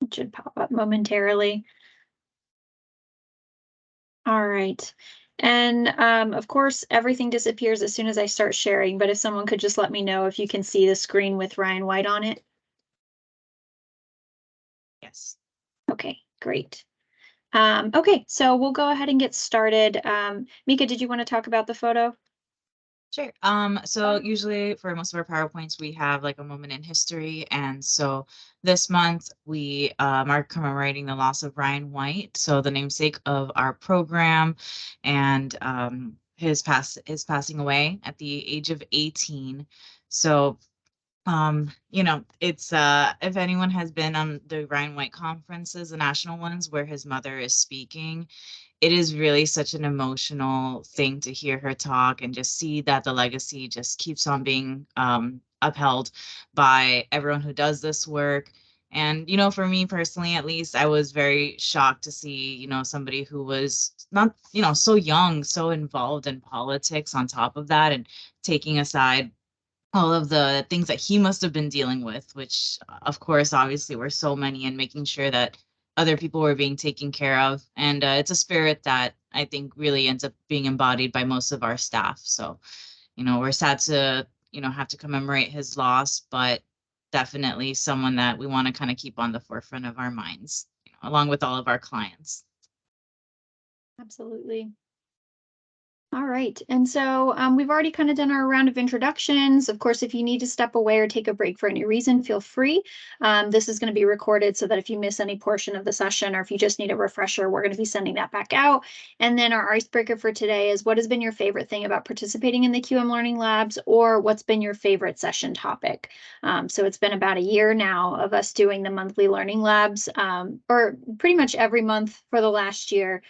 It should pop up momentarily. All right. And of course, everything disappears as soon as I start sharing, but if someone could just let me know if you can see the screen with Ryan White on it. Yes. Okay, great. Okay, so we'll go ahead and get started. Mika, did you want to talk about the photo? Sure. So usually for most of our PowerPoints, we have like a moment in history. And so this month we are commemorating the loss of Ryan White. So the namesake of our program, and his passing away at the age of 18. So it's if anyone has been on the Ryan White conferences, the national ones where his mother is speaking, it is really such an emotional thing to hear her talk and just see that the legacy just keeps on being upheld by everyone who does this work. And, for me personally, at least, I was very shocked to see, somebody who was not, so young, so involved in politics on top of that, and taking aside all of the things that he must have been dealing with, which of course, obviously were so many, and making sure that other people were being taken care of. And it's a spirit that I think really ends up being embodied by most of our staff. So, we're sad to, have to commemorate his loss, but definitely someone that we want to kind of keep on the forefront of our minds, along with all of our clients. Absolutely. All right. And so we've already kind of done our round of introductions. Of course, if you need to step away or take a break for any reason, feel free. This is going to be recorded so that if you miss any portion of the session or if you just need a refresher, we're going to be sending that back out. And then our icebreaker for today is, what has been your favorite thing about participating in the QM Learning Labs, or what's been your favorite session topic? So it's been about a year now of us doing the monthly learning labs, or pretty much every month for the last year.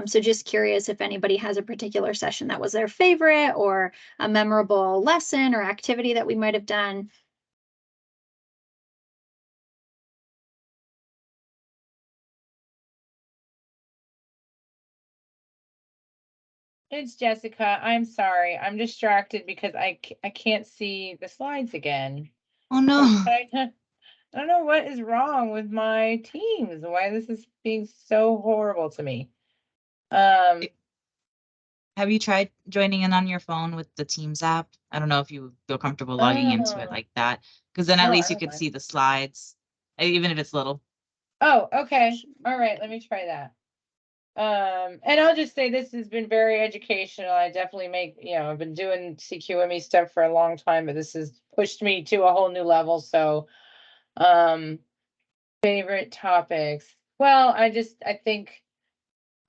So just curious if anybody has a particular session that was their favorite, or a memorable lesson or activity that we might have done. It's Jessica. I'm sorry. I'm distracted because I can't see the slides again. Oh no. I don't know what is wrong with my Teams. Why this is being so horrible to me. Have you tried joining in on your phone with the Teams app? I don't know if you feel comfortable logging into it like that, because then at No, I least you don't could mind. see the slides, even if it's little. Oh, okay. All right, let me try that. And I'll just say this has been very educational. I definitely I've been doing CQME stuff for a long time, but this has pushed me to a whole new level. So, favorite topics. Well, I think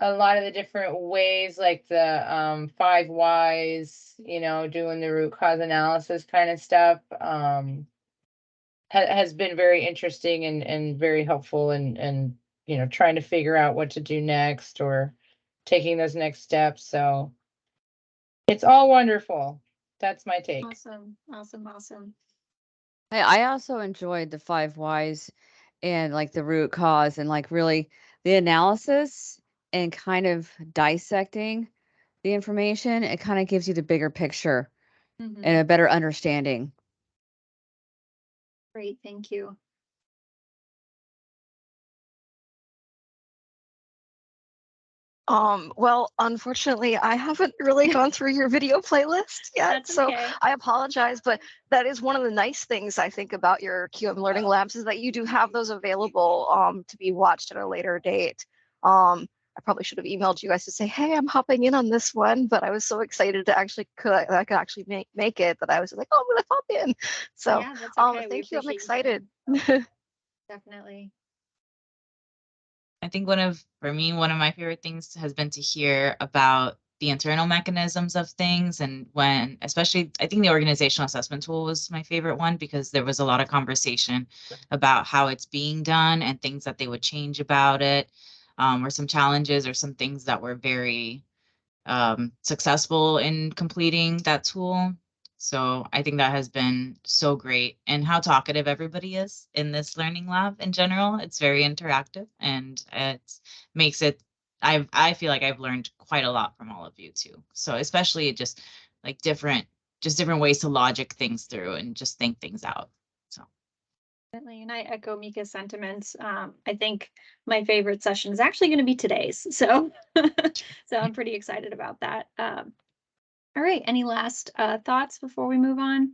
a lot of the different ways, like the 5 whys, doing the root cause analysis kind of stuff, has been very interesting and very helpful, and trying to figure out what to do next, or taking those next steps. So it's all wonderful. That's my take. Awesome, awesome, awesome. I also enjoyed the 5 whys and like the root cause and like really the analysis and kind of dissecting the information. It kind of gives you the bigger picture and a better understanding. Great, thank you. Well, unfortunately, I haven't really gone through your video playlist yet, That's so okay. I apologize, but that is one of the nice things I think about your QM Learning Labs, is that you do have those available to be watched at a later date. I probably should have emailed you guys to say, hey, I'm hopping in on this one, but I was so excited to actually I could actually make it, that I was like, oh, I'm gonna hop in. So Yeah, that's okay. thank you. I'm appreciate excited. Definitely. I think one of my favorite things has been to hear about the internal mechanisms of things. And especially, I think the organizational assessment tool was my favorite one, because there was a lot of conversation about how it's being done and things that they would change about it, or some challenges or some things that were very successful in completing that tool. So I think that has been so great, and how talkative everybody is in this learning lab in general. It's very interactive, and it makes it, I feel like I've learned quite a lot from all of you too. So especially just like different ways to logic things through and just think things out. So Definitely, and I echo Mika's sentiments. I think my favorite session is actually going to be today's, so so I'm pretty excited about that. All right, any last thoughts before we move on?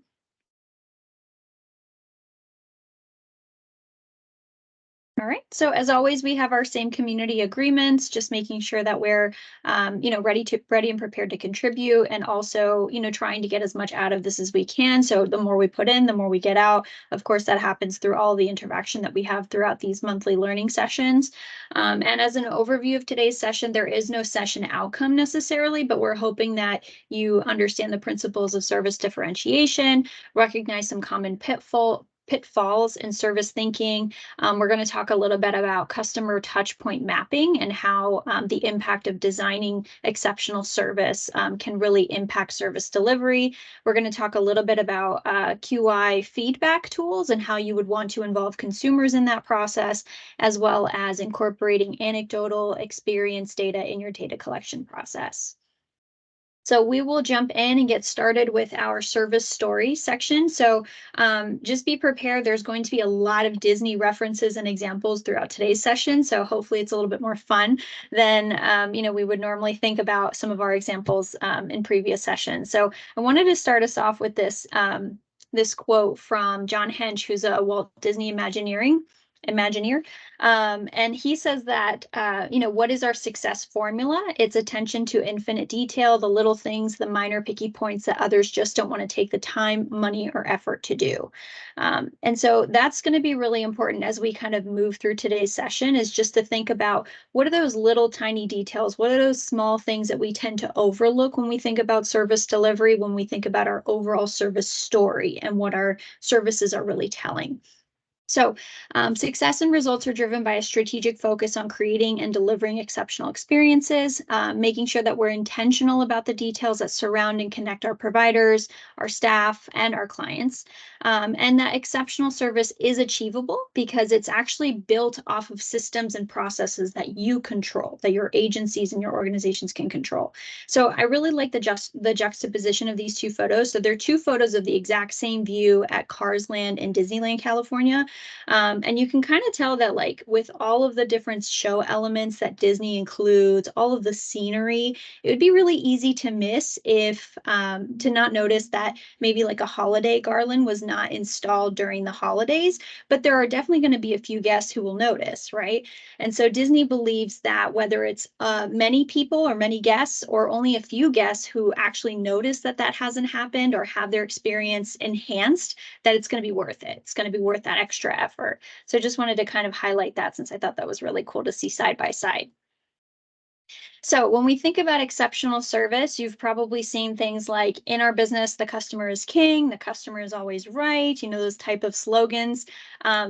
All right. So as always, we have our same community agreements, just making sure that we're, ready and prepared to contribute, and also, trying to get as much out of this as we can. So the more we put in, the more we get out. Of course, that happens through all the interaction that we have throughout these monthly learning sessions. And as an overview of today's session, there is no session outcome necessarily, but we're hoping that you understand the principles of service differentiation, recognize some common pitfalls in service thinking. We're going to talk a little bit about customer touch point mapping and how the impact of designing exceptional service can really impact service delivery. We're going to talk a little bit about QI feedback tools and how you would want to involve consumers in that process, as well as incorporating anecdotal experience data in your data collection process. So we will jump in and get started with our service story section. So just be prepared. There's going to be a lot of Disney references and examples throughout today's session. So hopefully it's a little bit more fun than we would normally think about some of our examples in previous sessions. So I wanted to start us off with this this quote from John Hench, who's a Walt Disney Imagineer. And he says that, what is our success formula? It's attention to infinite detail, the little things, the minor picky points that others just don't want to take the time, money, or effort to do. And so that's going to be really important as we kind of move through today's session, is just to think about what are those little tiny details? What are those small things that we tend to overlook when we think about service delivery, when we think about our overall service story and what our services are really telling? So success and results are driven by a strategic focus on creating and delivering exceptional experiences, making sure that we're intentional about the details that surround and connect our providers, our staff, and our clients. And that exceptional service is achievable because it's actually built off of systems and processes that you control, that your agencies and your organizations can control. So I really like the juxtaposition of these two photos. So they're two photos of the exact same view at Cars Land in Disneyland, California. And you can kind of tell that, like, with all of the different show elements that Disney includes, all of the scenery, it would be really easy to miss if to not notice that maybe like a holiday garland was not installed during the holidays, but there are definitely going to be a few guests who will notice, right? And so Disney believes that whether it's many people or many guests or only a few guests who actually notice that that hasn't happened or have their experience enhanced, that it's going to be worth it. It's going to be worth that extra effort. So just wanted to kind of highlight that, since I thought that was really cool to see side by side. So when we think about exceptional service, you've probably seen things like, in our business, the customer is king, the customer is always right, those type of slogans.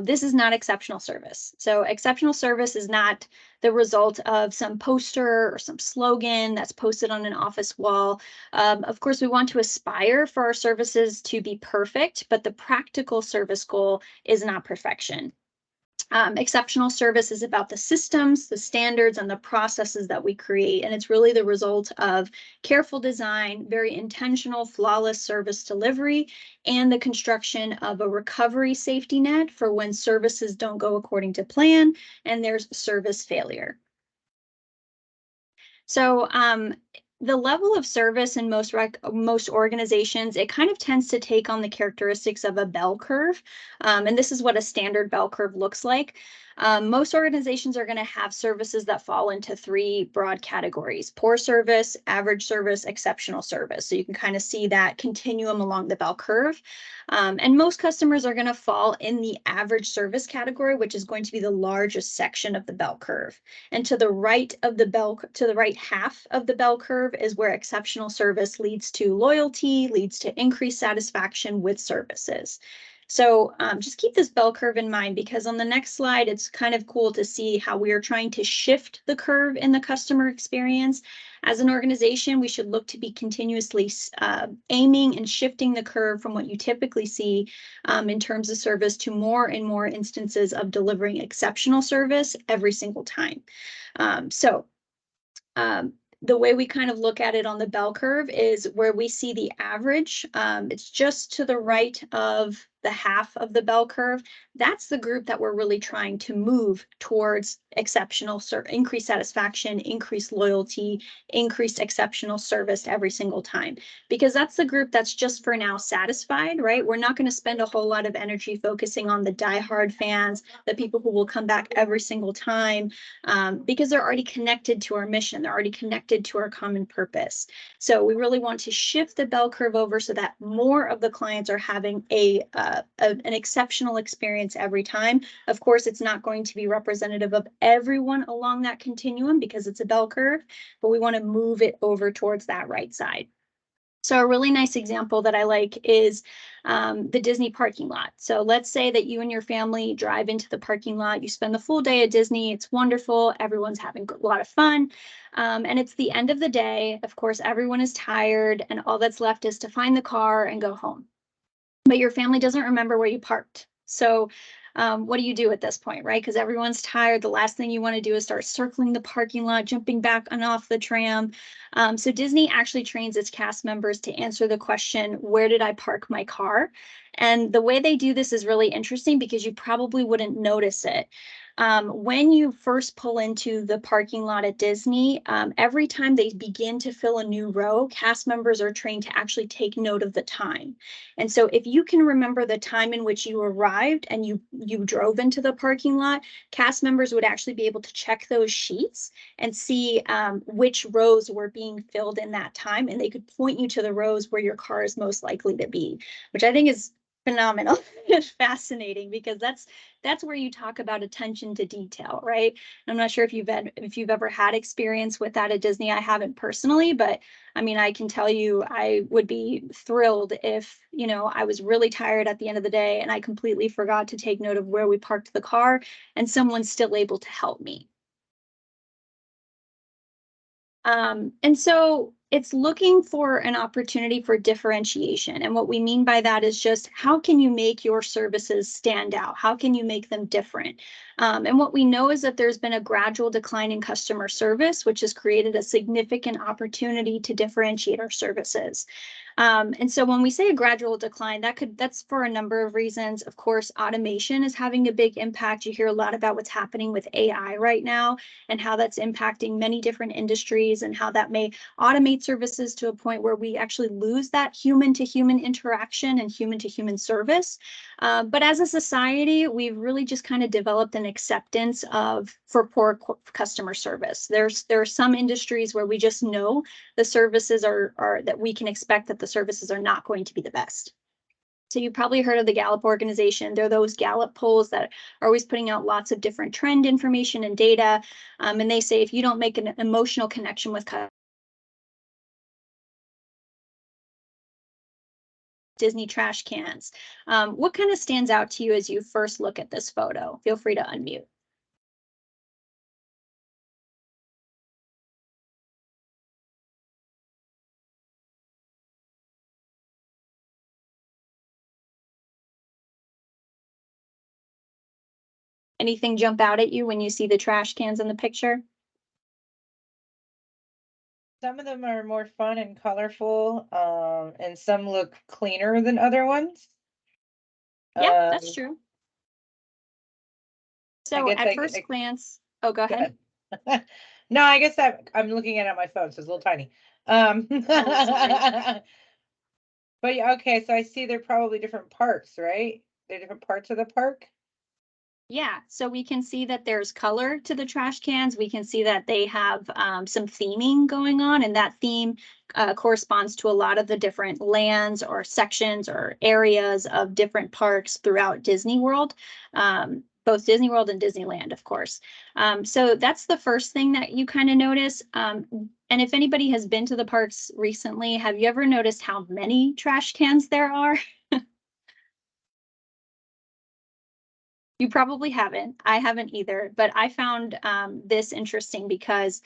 This is not exceptional service. So exceptional service is not the result of some poster or some slogan that's posted on an office wall. Of course, we want to aspire for our services to be perfect, but the practical service goal is not perfection. Exceptional service is about the systems, the standards, and the processes that we create. And it's really the result of careful design, very intentional, flawless service delivery, and the construction of a recovery safety net for when services don't go according to plan and there's service failure. So the level of service in most organizations, it kind of tends to take on the characteristics of a bell curve. And this is what a standard bell curve looks like. Most organizations are going to have services that fall into three broad categories: poor service, average service, exceptional service. So you can kind of see that continuum along the bell curve. And most customers are going to fall in the average service category, which is going to be the largest section of the bell curve. And to the right half of the bell curve is where exceptional service leads to loyalty, leads to increased satisfaction with services. So just keep this bell curve in mind, because on the next slide, it's kind of cool to see how we are trying to shift the curve in the customer experience. As an organization, we should look to be continuously aiming and shifting the curve from what you typically see in terms of service to more and more instances of delivering exceptional service every single time. The way we kind of look at it on the bell curve is where we see the average. It's just to the right of the half of the bell curve, that's the group that we're really trying to move towards exceptional increased satisfaction, increased loyalty, increased exceptional service every single time, because that's the group that's just for now satisfied, right? We're not going to spend a whole lot of energy focusing on the diehard fans, the people who will come back every single time, because they're already connected to our mission. They're already connected to our common purpose. So we really want to shift the bell curve over so that more of the clients are having an exceptional experience every time. Of course, it's not going to be representative of everyone along that continuum because it's a bell curve, but we want to move it over towards that right side. So a really nice example that I like is the Disney parking lot. So let's say that you and your family drive into the parking lot, you spend the full day at Disney, it's wonderful, everyone's having a lot of fun, and it's the end of the day. Of course, everyone is tired and all that's left is to find the car and go home. But your family doesn't remember where you parked. So what do you do at this point, right? Because everyone's tired. The last thing you want to do is start circling the parking lot, jumping back and off the tram. So Disney actually trains its cast members to answer the question, where did I park my car? And the way they do this is really interesting because you probably wouldn't notice it. When you first pull into the parking lot at Disney, every time they begin to fill a new row, cast members are trained to actually take note of the time. And so if you can remember the time in which you arrived and you drove into the parking lot, cast members would actually be able to check those sheets and see which rows were being filled in that time. And they could point you to the rows where your car is most likely to be, which I think is phenomenal and fascinating, because that's where you talk about attention to detail, right? And I'm not sure if you've ever had experience with that at Disney. I haven't personally, but I mean, I can tell you I would be thrilled if, I was really tired at the end of the day and I completely forgot to take note of where we parked the car and someone's still able to help me. And so it's looking for an opportunity for differentiation. And what we mean by that is just how can you make your services stand out? How can you make them different? And what we know is that there's been a gradual decline in customer service, which has created a significant opportunity to differentiate our services. And so when we say a gradual decline, that's for a number of reasons. Of course, automation is having a big impact. You hear a lot about what's happening with AI right now and how that's impacting many different industries and how that may automate services to a point where we actually lose that human to human interaction and human to human service. But as a society, we've really just kind of developed an acceptance for poor customer service. There are some industries where we just know the services are that we can expect that the services are not going to be the best. So you've probably heard of the Gallup organization. They're those Gallup polls that are always putting out lots of different trend information and data. And they say if you don't make an emotional connection with Disney trash cans, what kind of stands out to you as you first look at this photo? Feel free to unmute. Anything jump out at you when you see the trash cans in the picture? Some of them are more fun and colorful, and some look cleaner than other ones. Yeah, that's true. I So guess at first glance, oh, go ahead. No, I guess I'm looking at it on my phone, so it's a little tiny. But yeah, okay, so I see they're probably different parks, right? They're different parts of the park. Yeah, so we can see that there's color to the trash cans. We can see that they have some theming going on, and that theme corresponds to a lot of the different lands or sections or areas of different parks throughout Disney World, both Disney World and Disneyland, of course. So that's the first thing that you kind of notice. And if anybody has been to the parks recently, have you ever noticed how many trash cans there are? You probably haven't. I haven't either, but I found this interesting because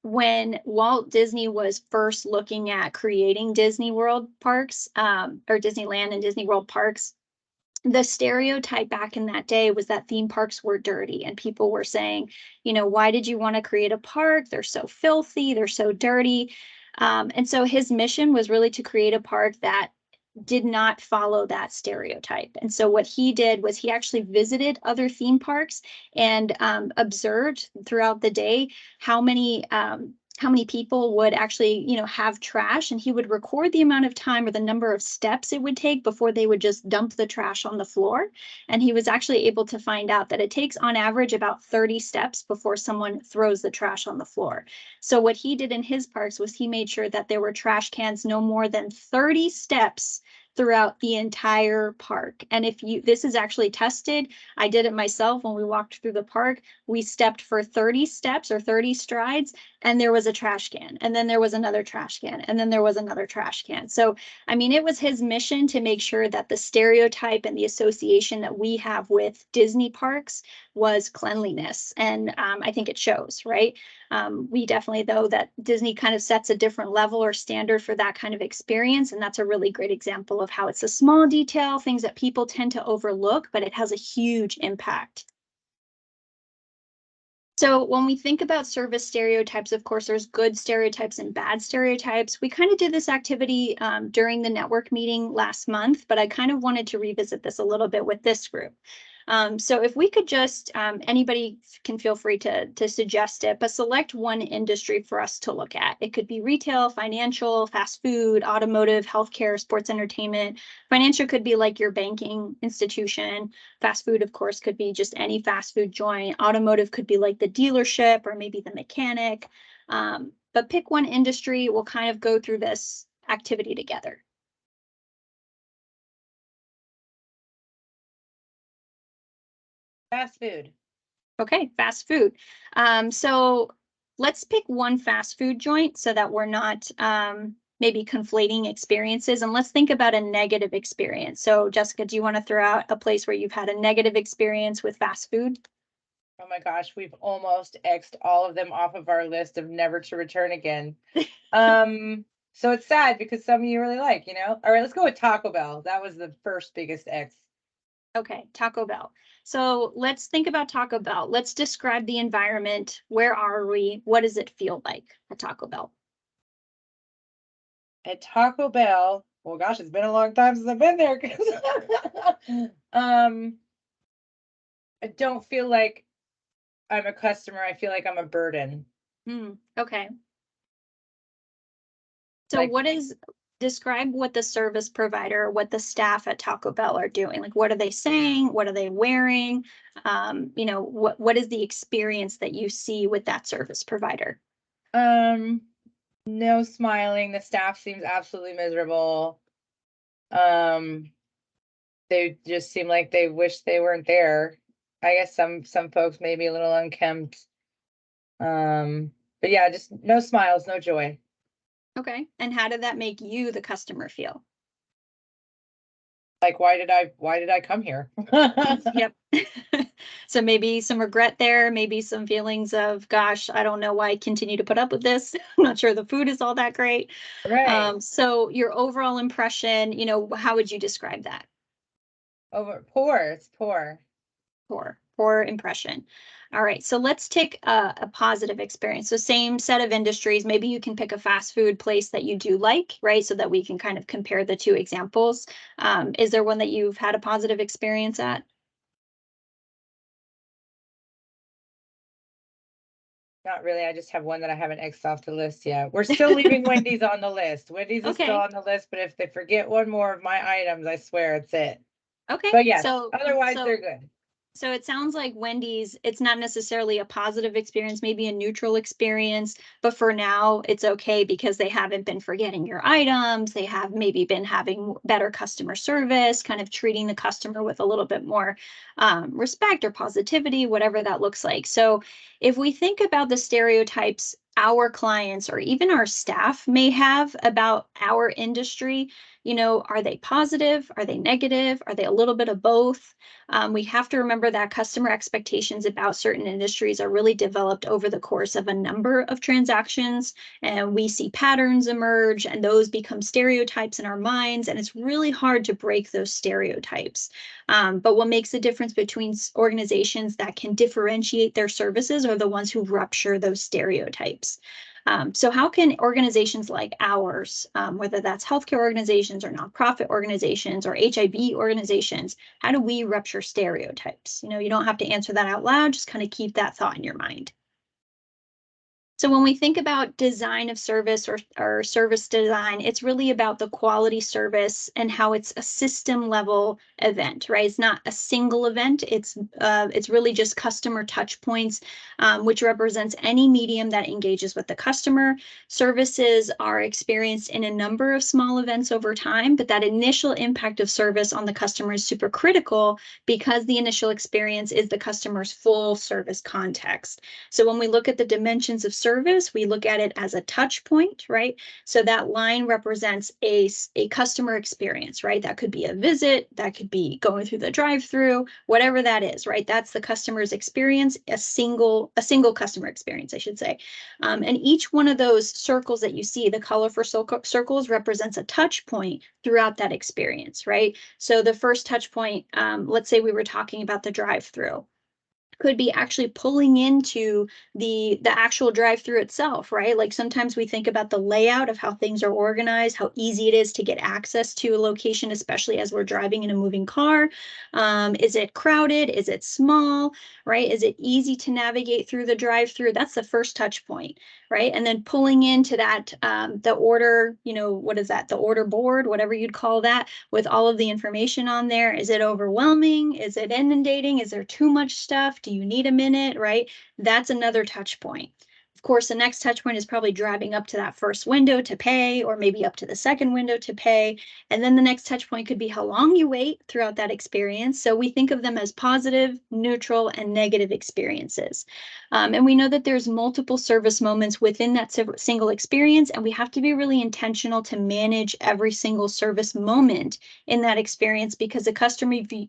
when Walt Disney was first looking at creating Disney World parks, or Disneyland and Disney World parks, the stereotype back in that day was that theme parks were dirty, and people were saying, why did you want to create a park? They're so filthy, they're so dirty. And so his mission was really to create a park that did not follow that stereotype. And so what he did was he actually visited other theme parks and observed throughout the day how many people would actually, have trash, and he would record the amount of time or the number of steps it would take before they would just dump the trash on the floor. And he was actually able to find out that it takes on average about 30 steps before someone throws the trash on the floor. So what he did in his parks was he made sure that there were trash cans no more than 30 steps throughout the entire park. And this is actually tested. I did it myself when we walked through the park. We stepped for 30 steps or 30 strides, and there was a trash can, and then there was another trash can, and then there was another trash can. So, I mean, it was his mission to make sure that the stereotype and the association that we have with Disney parks was cleanliness. And I think it shows, right? We definitely, though, that Disney kind of sets a different level or standard for that kind of experience. And that's a really great example of how it's a small detail, things that people tend to overlook, but it has a huge impact. So when we think about service stereotypes, of course, there's good stereotypes and bad stereotypes. We kind of did this activity during the network meeting last month, but I kind of wanted to revisit this a little bit with this group. So if we could just, anybody can feel free to suggest it, but select one industry for us to look at. It could be retail, financial, fast food, automotive, healthcare, sports entertainment. Financial could be like your banking institution. Fast food, of course, could be just any fast food joint. Automotive could be like the dealership or maybe the mechanic. But pick one industry. We'll kind of go through this activity together. Fast food. Okay, fast food. So let's pick one fast food joint so that we're not maybe conflating experiences. And let's think about a negative experience. So Jessica, do you want to throw out a place where you've had a negative experience with fast food? Oh my gosh, we've almost X'd all of them off of our list of never to return again. So it's sad because some of you really like, All right, let's go with Taco Bell. That was the first biggest X. Okay, Taco Bell. So let's think about Taco Bell. Let's describe the environment. Where are we? What does it feel like at Taco Bell? At Taco Bell, well, gosh, it's been a long time since I've been there. I don't feel like I'm a customer. I feel like I'm a burden. Okay. So Like- describe what the service provider, what the staff at Taco Bell are doing. Like, what are they saying? What are they wearing? What is the experience that you see with that service provider? No smiling. The staff seems absolutely miserable. They just seem like they wish they weren't there. I guess some folks may be a little unkempt. But yeah, just no smiles, no joy. Okay. And how did that make you, the customer, feel? Like, why did I come here? Yep. So maybe some regret there, maybe some feelings of, gosh, I don't know why I continue to put up with this. I'm not sure the food is all that great. Right. So your overall impression, how would you describe that? Poor. It's poor. Poor impression. All right, so let's take a positive experience. So same set of industries. Maybe you can pick a fast food place that you do like, right? So that we can kind of compare the two examples. Is there one that you've had a positive experience at? Not really. I just have one that I haven't X'd off the list yet. We're still leaving Wendy's on the list. Wendy's is Okay. still on the list, but if they forget one more of my items, I swear it's it. Okay. But yes, So otherwise they're good. So it sounds like Wendy's, it's not necessarily a positive experience, maybe a neutral experience, but for now it's okay because they haven't been forgetting your items. They have maybe been having better customer service, kind of treating the customer with a little bit more respect or positivity, whatever that looks like. So if we think about the stereotypes our clients or even our staff may have about our industry, are they positive? Are they negative? Are they a little bit of both? We have to remember that customer expectations about certain industries are really developed over the course of a number of transactions, and we see patterns emerge, and those become stereotypes in our minds, and it's really hard to break those stereotypes. But what makes the difference between organizations that can differentiate their services are the ones who rupture those stereotypes. So how can organizations like ours, whether that's healthcare organizations or nonprofit organizations or HIV organizations, how do we rupture stereotypes? You don't have to answer that out loud, just kind of keep that thought in your mind. So when we think about design of service or service design, it's really about the quality service and how it's a system level event, right? It's not a single event. It's really just customer touch points, which represents any medium that engages with the customer. Services are experienced in a number of small events over time, but that initial impact of service on the customer is super critical because the initial experience is the customer's full service context. So when we look at the dimensions of service, we look at it as a touch point, right? So that line represents a customer experience, right? That could be a visit, that could be going through the drive-through, whatever that is, right? That's the customer's experience, a single customer experience, I should say. And each one of those circles that you see, the colorful circles represents a touch point throughout that experience, right? So the first touch point, let's say we were talking about the drive-through, could be actually pulling into the actual drive-through itself, right? Like sometimes we think about the layout of how things are organized, how easy it is to get access to a location, especially as we're driving in a moving car. Is it crowded? Is it small, right? Is it easy to navigate through the drive-through? That's the first touch point, right? And then pulling into that, the order, what is that? The order board, whatever you'd call that, with all of the information on there. Is it overwhelming? Is it inundating? Is there too much stuff? Do you need a minute, right? That's another touch point. Of course, the next touch point is probably driving up to that first window to pay, or maybe up to the second window to pay. And then the next touch point could be how long you wait throughout that experience. So we think of them as positive, neutral, and negative experiences. And we know that there's multiple service moments within that single experience, and we have to be really intentional to manage every single service moment in that experience, because the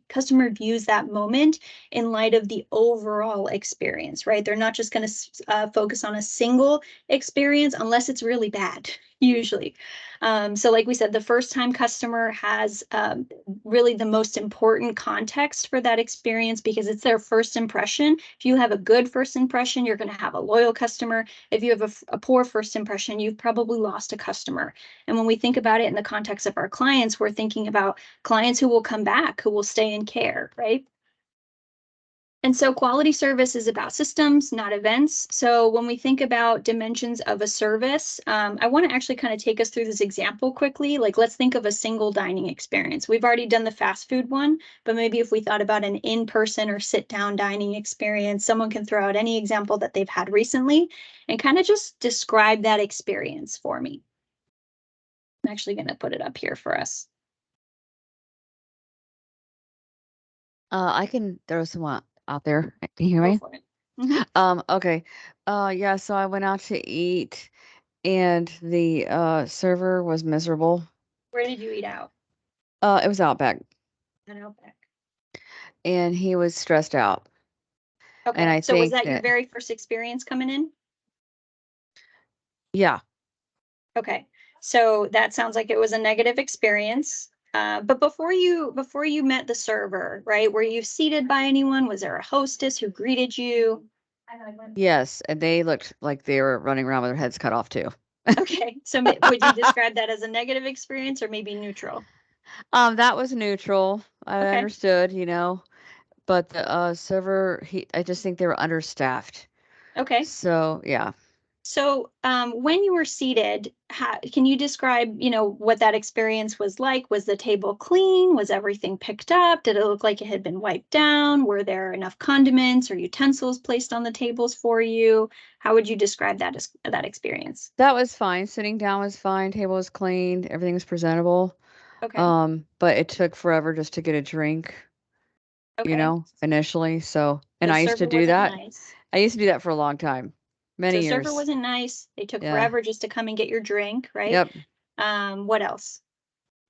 customer views that moment in light of the overall experience, right? They're not just going to focus on a single experience unless it's really bad, usually. So like we said, the first time customer has really the most important context for that experience because it's their first impression. If you have a good first impression, you're going to have a loyal customer. If you have a poor first impression, you've probably lost a customer. And when we think about it in the context of our clients, we're thinking about clients who will come back, who will stay and care, right? And so quality service is about systems, not events. So when we think about dimensions of a service, I want to actually kind of take us through this example quickly. Like, let's think of a single dining experience. We've already done the fast food one, but maybe if we thought about an in-person or sit-down dining experience, someone can throw out any example that they've had recently and kind of just describe that experience for me. I'm actually going to put it up here for us. I can throw some out there. Can you hear me? Go for it. Mm-hmm. Okay. Yeah, so I went out to eat and the server was miserable. Where did you eat out? It was Outback. At Outback. And he was stressed out. Okay. And I so was think that your very first experience coming in? Yeah. Okay. So that sounds like it was a negative experience. But before you met the server, right? Were you seated by anyone? Was there a hostess who greeted you? Yes, and they looked like they were running around with their heads cut off too. Okay. So would you describe that as a negative experience or maybe neutral? That was neutral. I Okay. understood, but the server, I just think they were understaffed. Okay. So yeah. So when you were seated, can you describe, what that experience was like? Was the table clean? Was everything picked up? Did it look like it had been wiped down? Were there enough condiments or utensils placed on the tables for you? How would you describe that experience? That was fine. Sitting down was fine. Table was clean. Everything was presentable. Okay. But it took forever just to get a drink, Okay. initially. So, and The I used to server do wasn't that. nice. I used to do that for a long time, many So years. server wasn't nice. They took Yeah. forever just to come and get your drink, right? Yep. What else?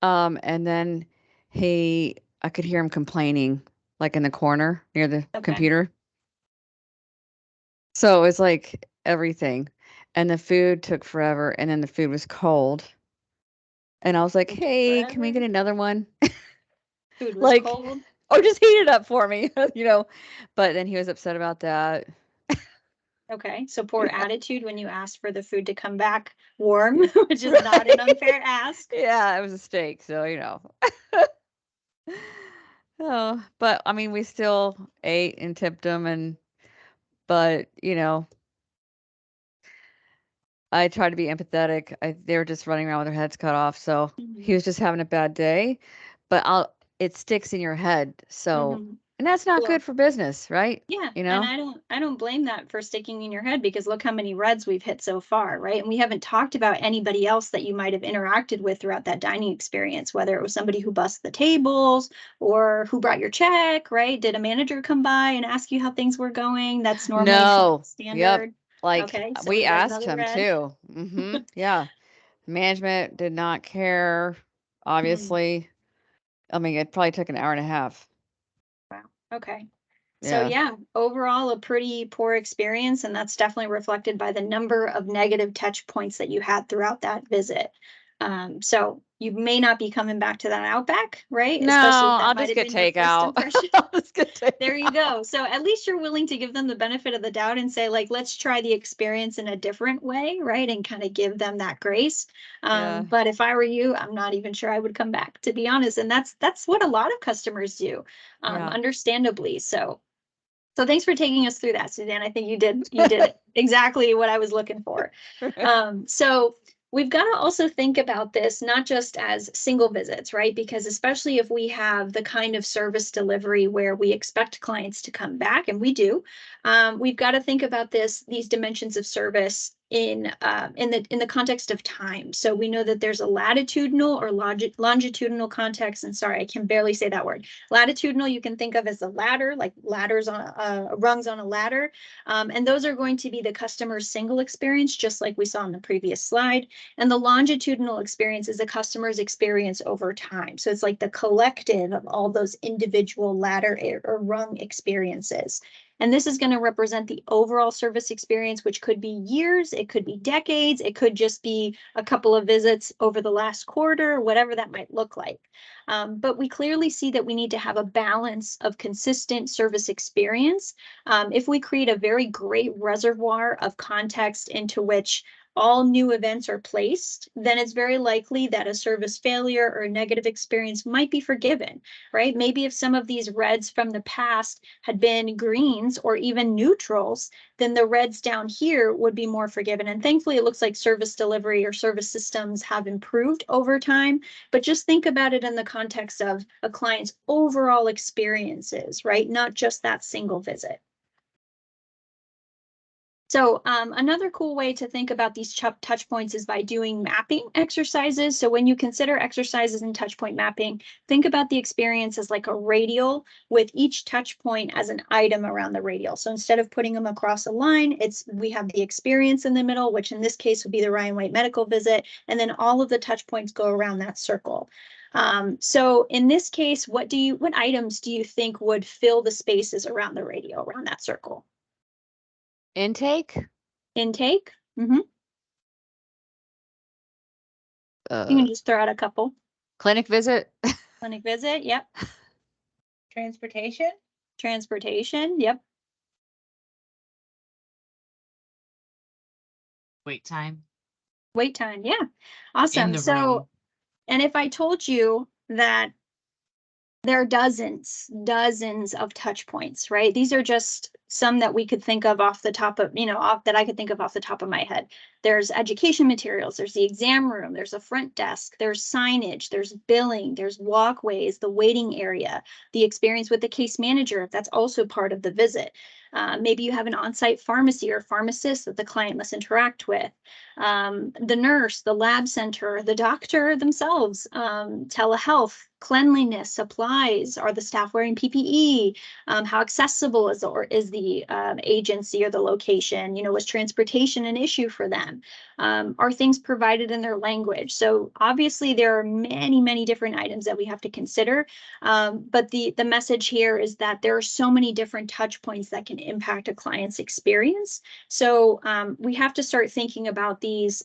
And then I could hear him complaining, like in the corner near the Okay. computer. So it was like everything. And the food took forever, and then the food was cold. And I was like, It took hey, can we forever. get another one? Food was Like, cold. or just heat it up for me, But then he was upset about that. Okay, so poor attitude when you asked for the food to come back warm, which is not an unfair ask. Yeah, it was a steak, so you know. Oh, but I mean, we still ate and tipped them, but you know, I tried to be empathetic. They were just running around with their heads cut off, so he was just having a bad day. But it sticks in your head, so Mhm. and that's not Well, good for business, right? Yeah, You and know? I don't blame that for sticking in your head because look how many reds we've hit so far, right? And we haven't talked about anybody else that you might have interacted with throughout that dining experience, whether it was somebody who bussed the tables or who brought your check, right? Did a manager come by and ask you how things were going? That's normally No. Yep. standard. Like Okay, so we we got asked another him red. too. Yeah. Management did not care, obviously. I mean, it probably took an hour and a half. Wow. Okay. So Yeah. yeah, overall a pretty poor experience, and that's definitely reflected by the number of negative touch points that you had throughout that visit. So you may not be coming back to that Outback, right? No, Especially if that I'll might just have get been your first takeout. impression. I'll just get There you takeout. go. So at least you're willing to give them the benefit of the doubt and say, like, let's try the experience in a different way, right? And kind of give them that grace. Yeah. But if I were you, I'm not even sure I would come back, to be honest. And that's what a lot of customers do, Yeah. understandably. So thanks for taking us through that, Suzanne. I think you did exactly what I was looking for. So we've got to also think about this not just as single visits, right? Because especially if we have the kind of service delivery where we expect clients to come back, and we do, we've got to think about these dimensions of service in the context of time. So we know that there's a latitudinal or longitudinal context. And sorry, I can barely say that word. Latitudinal, you can think of as a ladder, like ladders on rungs on a ladder. And those are going to be the customer's single experience, just like we saw in the previous slide. And the longitudinal experience is the customer's experience over time. So it's like the collective of all those individual ladder or rung experiences. And this is going to represent the overall service experience, which could be years, it could be decades, it could just be a couple of visits over the last quarter, whatever that might look like. But we clearly see that we need to have a balance of consistent service experience. If we create a very great reservoir of context into which all new events are placed, then it's very likely that a service failure or a negative experience might be forgiven, right? Maybe if some of these reds from the past had been greens or even neutrals, then the reds down here would be more forgiven. And thankfully, it looks like service delivery or service systems have improved over time. But just think about it in the context of a client's overall experiences, right? Not just that single visit. So another cool way to think about these touch points is by doing mapping exercises. So when you consider exercises in touch point mapping, think about the experience as like a radial with each touch point as an item around the radial. So instead of putting them across a line, we have the experience in the middle, which in this case would be the Ryan White medical visit. And then all of the touch points go around that circle. So in this case, what items do you think would fill the spaces around the radial, around that circle? Intake? Intake. You can just throw out a couple. Clinic visit? Clinic visit. Yep. Transportation? Transportation. Yep. Wait time. Wait time. Yeah. Awesome. the So, room. and if I told you that there are dozens of touch points, right? These are just some that we could think of off the top of, that I could think of off the top of my head. There's education materials, there's the exam room, there's a front desk, there's signage, there's billing, there's walkways, the waiting area, the experience with the case manager, that's also part of the visit. Maybe you have an on-site pharmacy or pharmacist that the client must interact with. The nurse, the lab center, the doctor themselves, telehealth, cleanliness, supplies, are the staff wearing PPE? How accessible is the agency or the location? Was transportation an issue for them? Are things provided in their language? So obviously there are many, many different items that we have to consider. But the message here is that there are so many different touch points that can impact a client's experience. So we have to start thinking about these.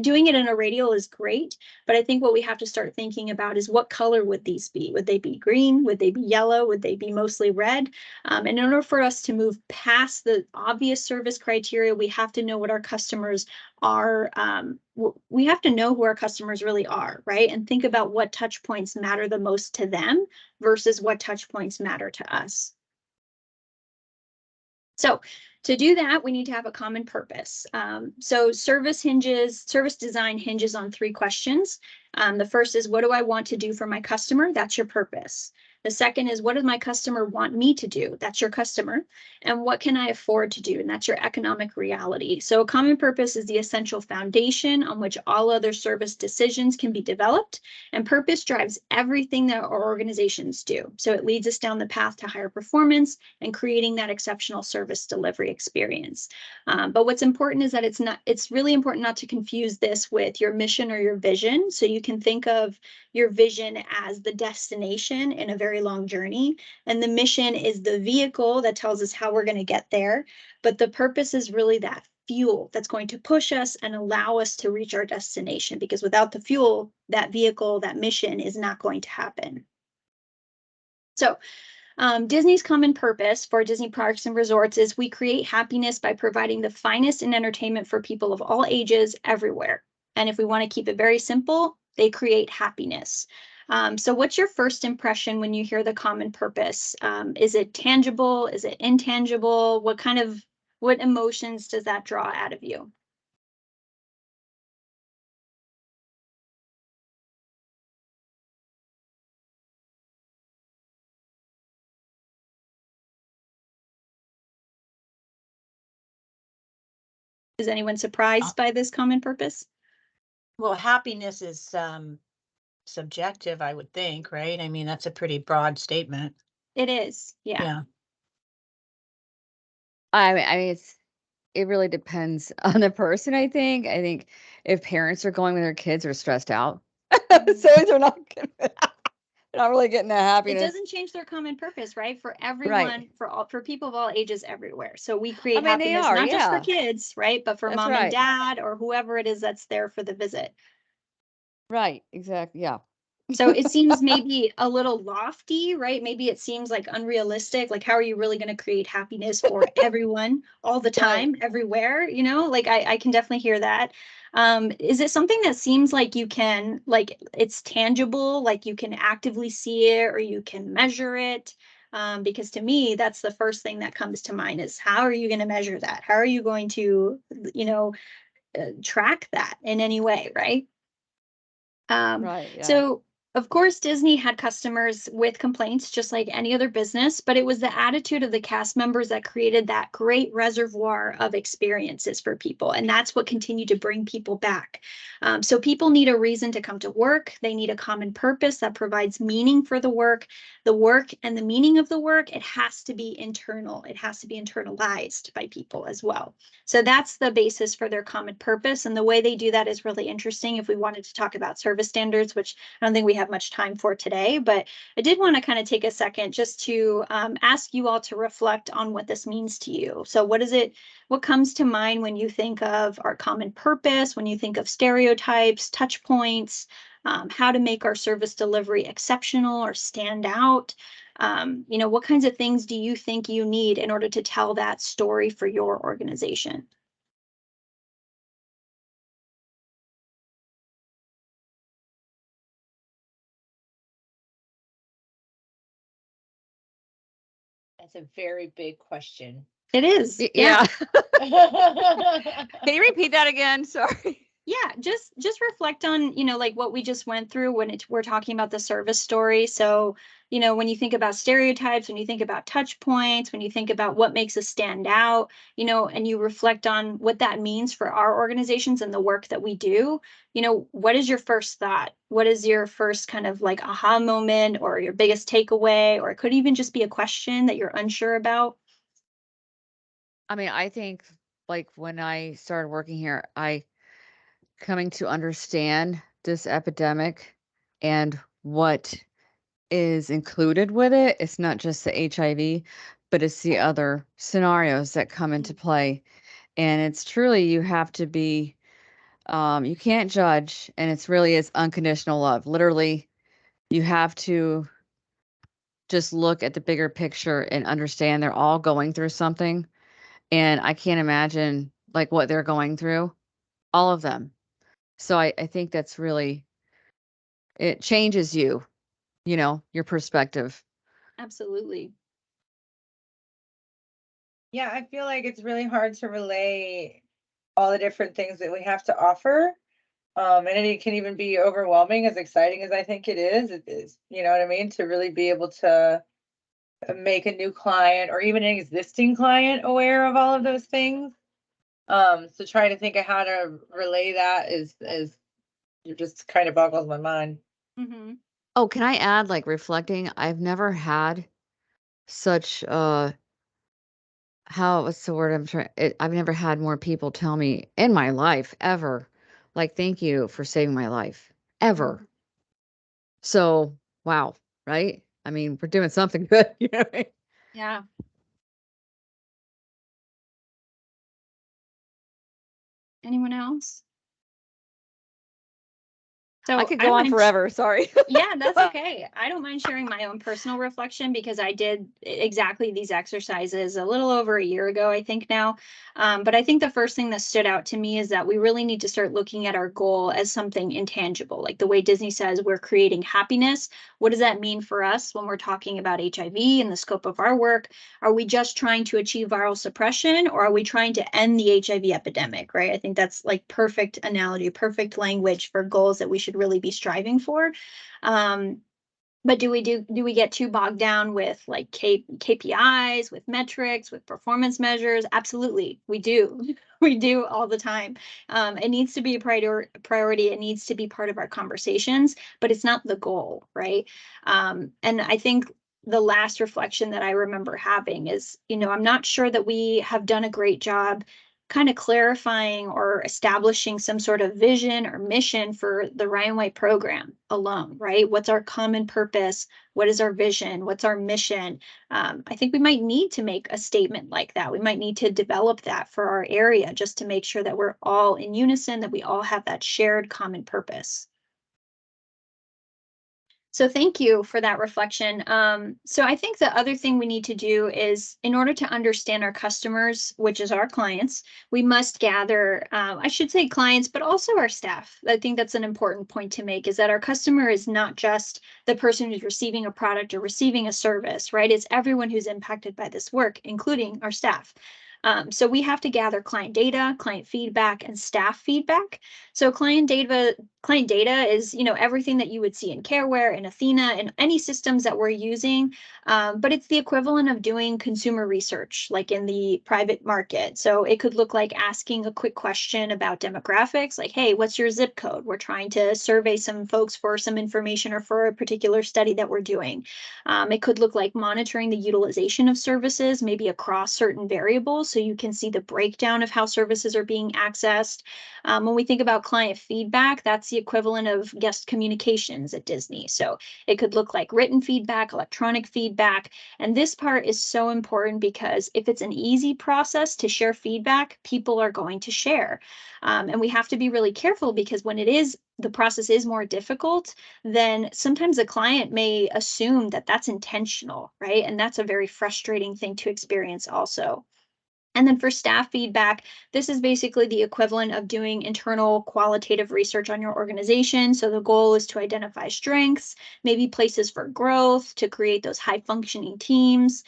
Doing it in a radial is great, but I think what we have to start thinking about is what color would these be? Would they be green? Would they be yellow? Would they be mostly red? And in order for us to move past the obvious service criteria, we have to know what our customers are. We have to know who our customers really are, right? And think about what touch points matter the most to them versus what touch points matter to us. So to do that, we need to have a common purpose. So service design hinges on 3 questions. The first is, what do I want to do for my customer? That's your purpose. The second is, what does my customer want me to do? That's your customer. And what can I afford to do? And that's your economic reality. So a common purpose is the essential foundation on which all other service decisions can be developed. And purpose drives everything that our organizations do. So it leads us down the path to higher performance and creating that exceptional service delivery experience. But what's important is that it's really important not to confuse this with your mission or your vision. So you can think of your vision as the destination in a very long journey. And the mission is the vehicle that tells us how we're going to get there. But the purpose is really that fuel that's going to push us and allow us to reach our destination, because without the fuel, that vehicle, that mission is not going to happen. So Disney's common purpose for Disney Parks and Resorts is we create happiness by providing the finest in entertainment for people of all ages everywhere. And if we want to keep it very simple, they create happiness. So what's your first impression when you hear the common purpose? Is it tangible? Is it intangible? What emotions does that draw out of you? Is anyone surprised by this common purpose? Well, happiness is subjective, I would think, right? I mean, that's a pretty broad statement. It is, yeah. Yeah. I mean, it really depends on the person, I think. I think if parents are going when their kids are stressed out, so they're not really getting that It happiness. doesn't change their common purpose, right? For everyone, for people of all ages everywhere. So we create mean, they happiness are, not just for yeah. kids, right? But for That's mom right. and dad or whoever it is that's there for the visit. Right, exactly, yeah. So it seems maybe a little lofty, right? Maybe it seems like unrealistic. Like, how are you really going to create happiness for everyone all the time, everywhere? You know, like I can definitely hear that. Is it something that seems like you can, like it's tangible, like you can actively see it or you can measure it? Because to me, that's the first thing that comes to mind is how are you going to measure that? How are you going to, track that in any way, right? Right, yeah. So of course, Disney had customers with complaints, just like any other business, but it was the attitude of the cast members that created that great reservoir of experiences for people. And that's what continued to bring people back. So people need a reason to come to work. They need a common purpose that provides meaning for the work and the meaning of the work. It has to be internal. It has to be internalized by people as well. So that's the basis for their common purpose. And the way they do that is really interesting. If we wanted to talk about service standards, which I don't think we have much time for today, but I did want to kind of take a second just to ask you all to reflect on what this means to you. So what comes to mind when you think of our common purpose, when you think of stereotypes, touch points, how to make our service delivery exceptional or stand out? What kinds of things do you think you need in order to tell that story for your organization? That's a very big question. It is. Yeah. Yeah. Can you repeat that again? Sorry. Yeah, just reflect on, like what we just went through when we're talking about the service story. So, when you think about stereotypes, when you think about touch points, when you think about what makes us stand out, and you reflect on what that means for our organizations and the work that we do, what is your first thought? What is your first kind of like aha moment or your biggest takeaway? Or it could even just be a question that you're unsure about. I mean, I think like when I started working here, I coming to understand this epidemic and what is included with it. It's not just the HIV, but it's the other scenarios that come into play. And it's truly, you have to be, you can't judge, and it's really is unconditional love. Literally, you have to just look at the bigger picture and understand they're all going through something. And I can't imagine like what they're going through, all of them. So I think that's really, it changes you, your perspective. Absolutely. Yeah, I feel like it's really hard to relay all the different things that we have to offer. And it can even be overwhelming, as exciting as I think it is, you know what I mean? To really be able to make a new client or even an existing client aware of all of those things. So trying to think of how to relay that is it just kind of boggles my mind. Mm-hmm. Oh, can I add, like reflecting, I've never had such what's the word I'm trying I've never had more people tell me in my life ever, like, thank you for saving my life. Ever. So, wow, right? I mean, we're doing something good, you know what I mean? Yeah. Anyone else? So I could don't go on mind forever, sorry. Yeah, that's okay. I don't mind sharing my own personal reflection because I did exactly these exercises a little over a year ago, I think now. But I think the first thing that stood out to me is that we really need to start looking at our goal as something intangible. Like the way Disney says we're creating happiness. What does that mean for us when we're talking about HIV and the scope of our work? Are we just trying to achieve viral suppression, or are we trying to end the HIV epidemic, right? I think that's like perfect analogy, perfect language for goals that we should really be striving for. But do we get too bogged down with like KPIs, with metrics, with performance measures? Absolutely, we do. We do all the time. It needs to be a priority. It needs to be part of our conversations, but it's not the goal, right? And I think the last reflection that I remember having is, I'm not sure that we have done a great job kind of clarifying or establishing some sort of vision or mission for the Ryan White program alone, right? What's our common purpose? What is our vision? What's our mission? I think we might need to make a statement like that. We might need to develop that for our area just to make sure that we're all in unison, that we all have that shared common purpose. So thank you for that reflection. So I think the other thing we need to do is, in order to understand our customers, which is our clients, we must gather, I should say clients, but also our staff. I think that's an important point to make, is that our customer is not just the person who's receiving a product or receiving a service, right? It's everyone who's impacted by this work, including our staff. So we have to gather client data, client feedback, and staff feedback. So client data is, everything that you would see in Careware, in Athena, and any systems that we're using. But it's the equivalent of doing consumer research, like in the private market. So it could look like asking a quick question about demographics, like, hey, what's your zip code? We're trying to survey some folks for some information or for a particular study that we're doing. It could look like monitoring the utilization of services, maybe across certain variables, so you can see the breakdown of how services are being accessed. When we think about client feedback, that's the equivalent of guest communications at Disney. So it could look like written feedback, electronic feedback. And this part is so important because if it's an easy process to share feedback, people are going to share. And we have to be really careful because when the process is more difficult, then sometimes the client may assume that that's intentional, right? And that's a very frustrating thing to experience also. And then for staff feedback, this is basically the equivalent of doing internal qualitative research on your organization. So the goal is to identify strengths, maybe places for growth, to create those high functioning teams.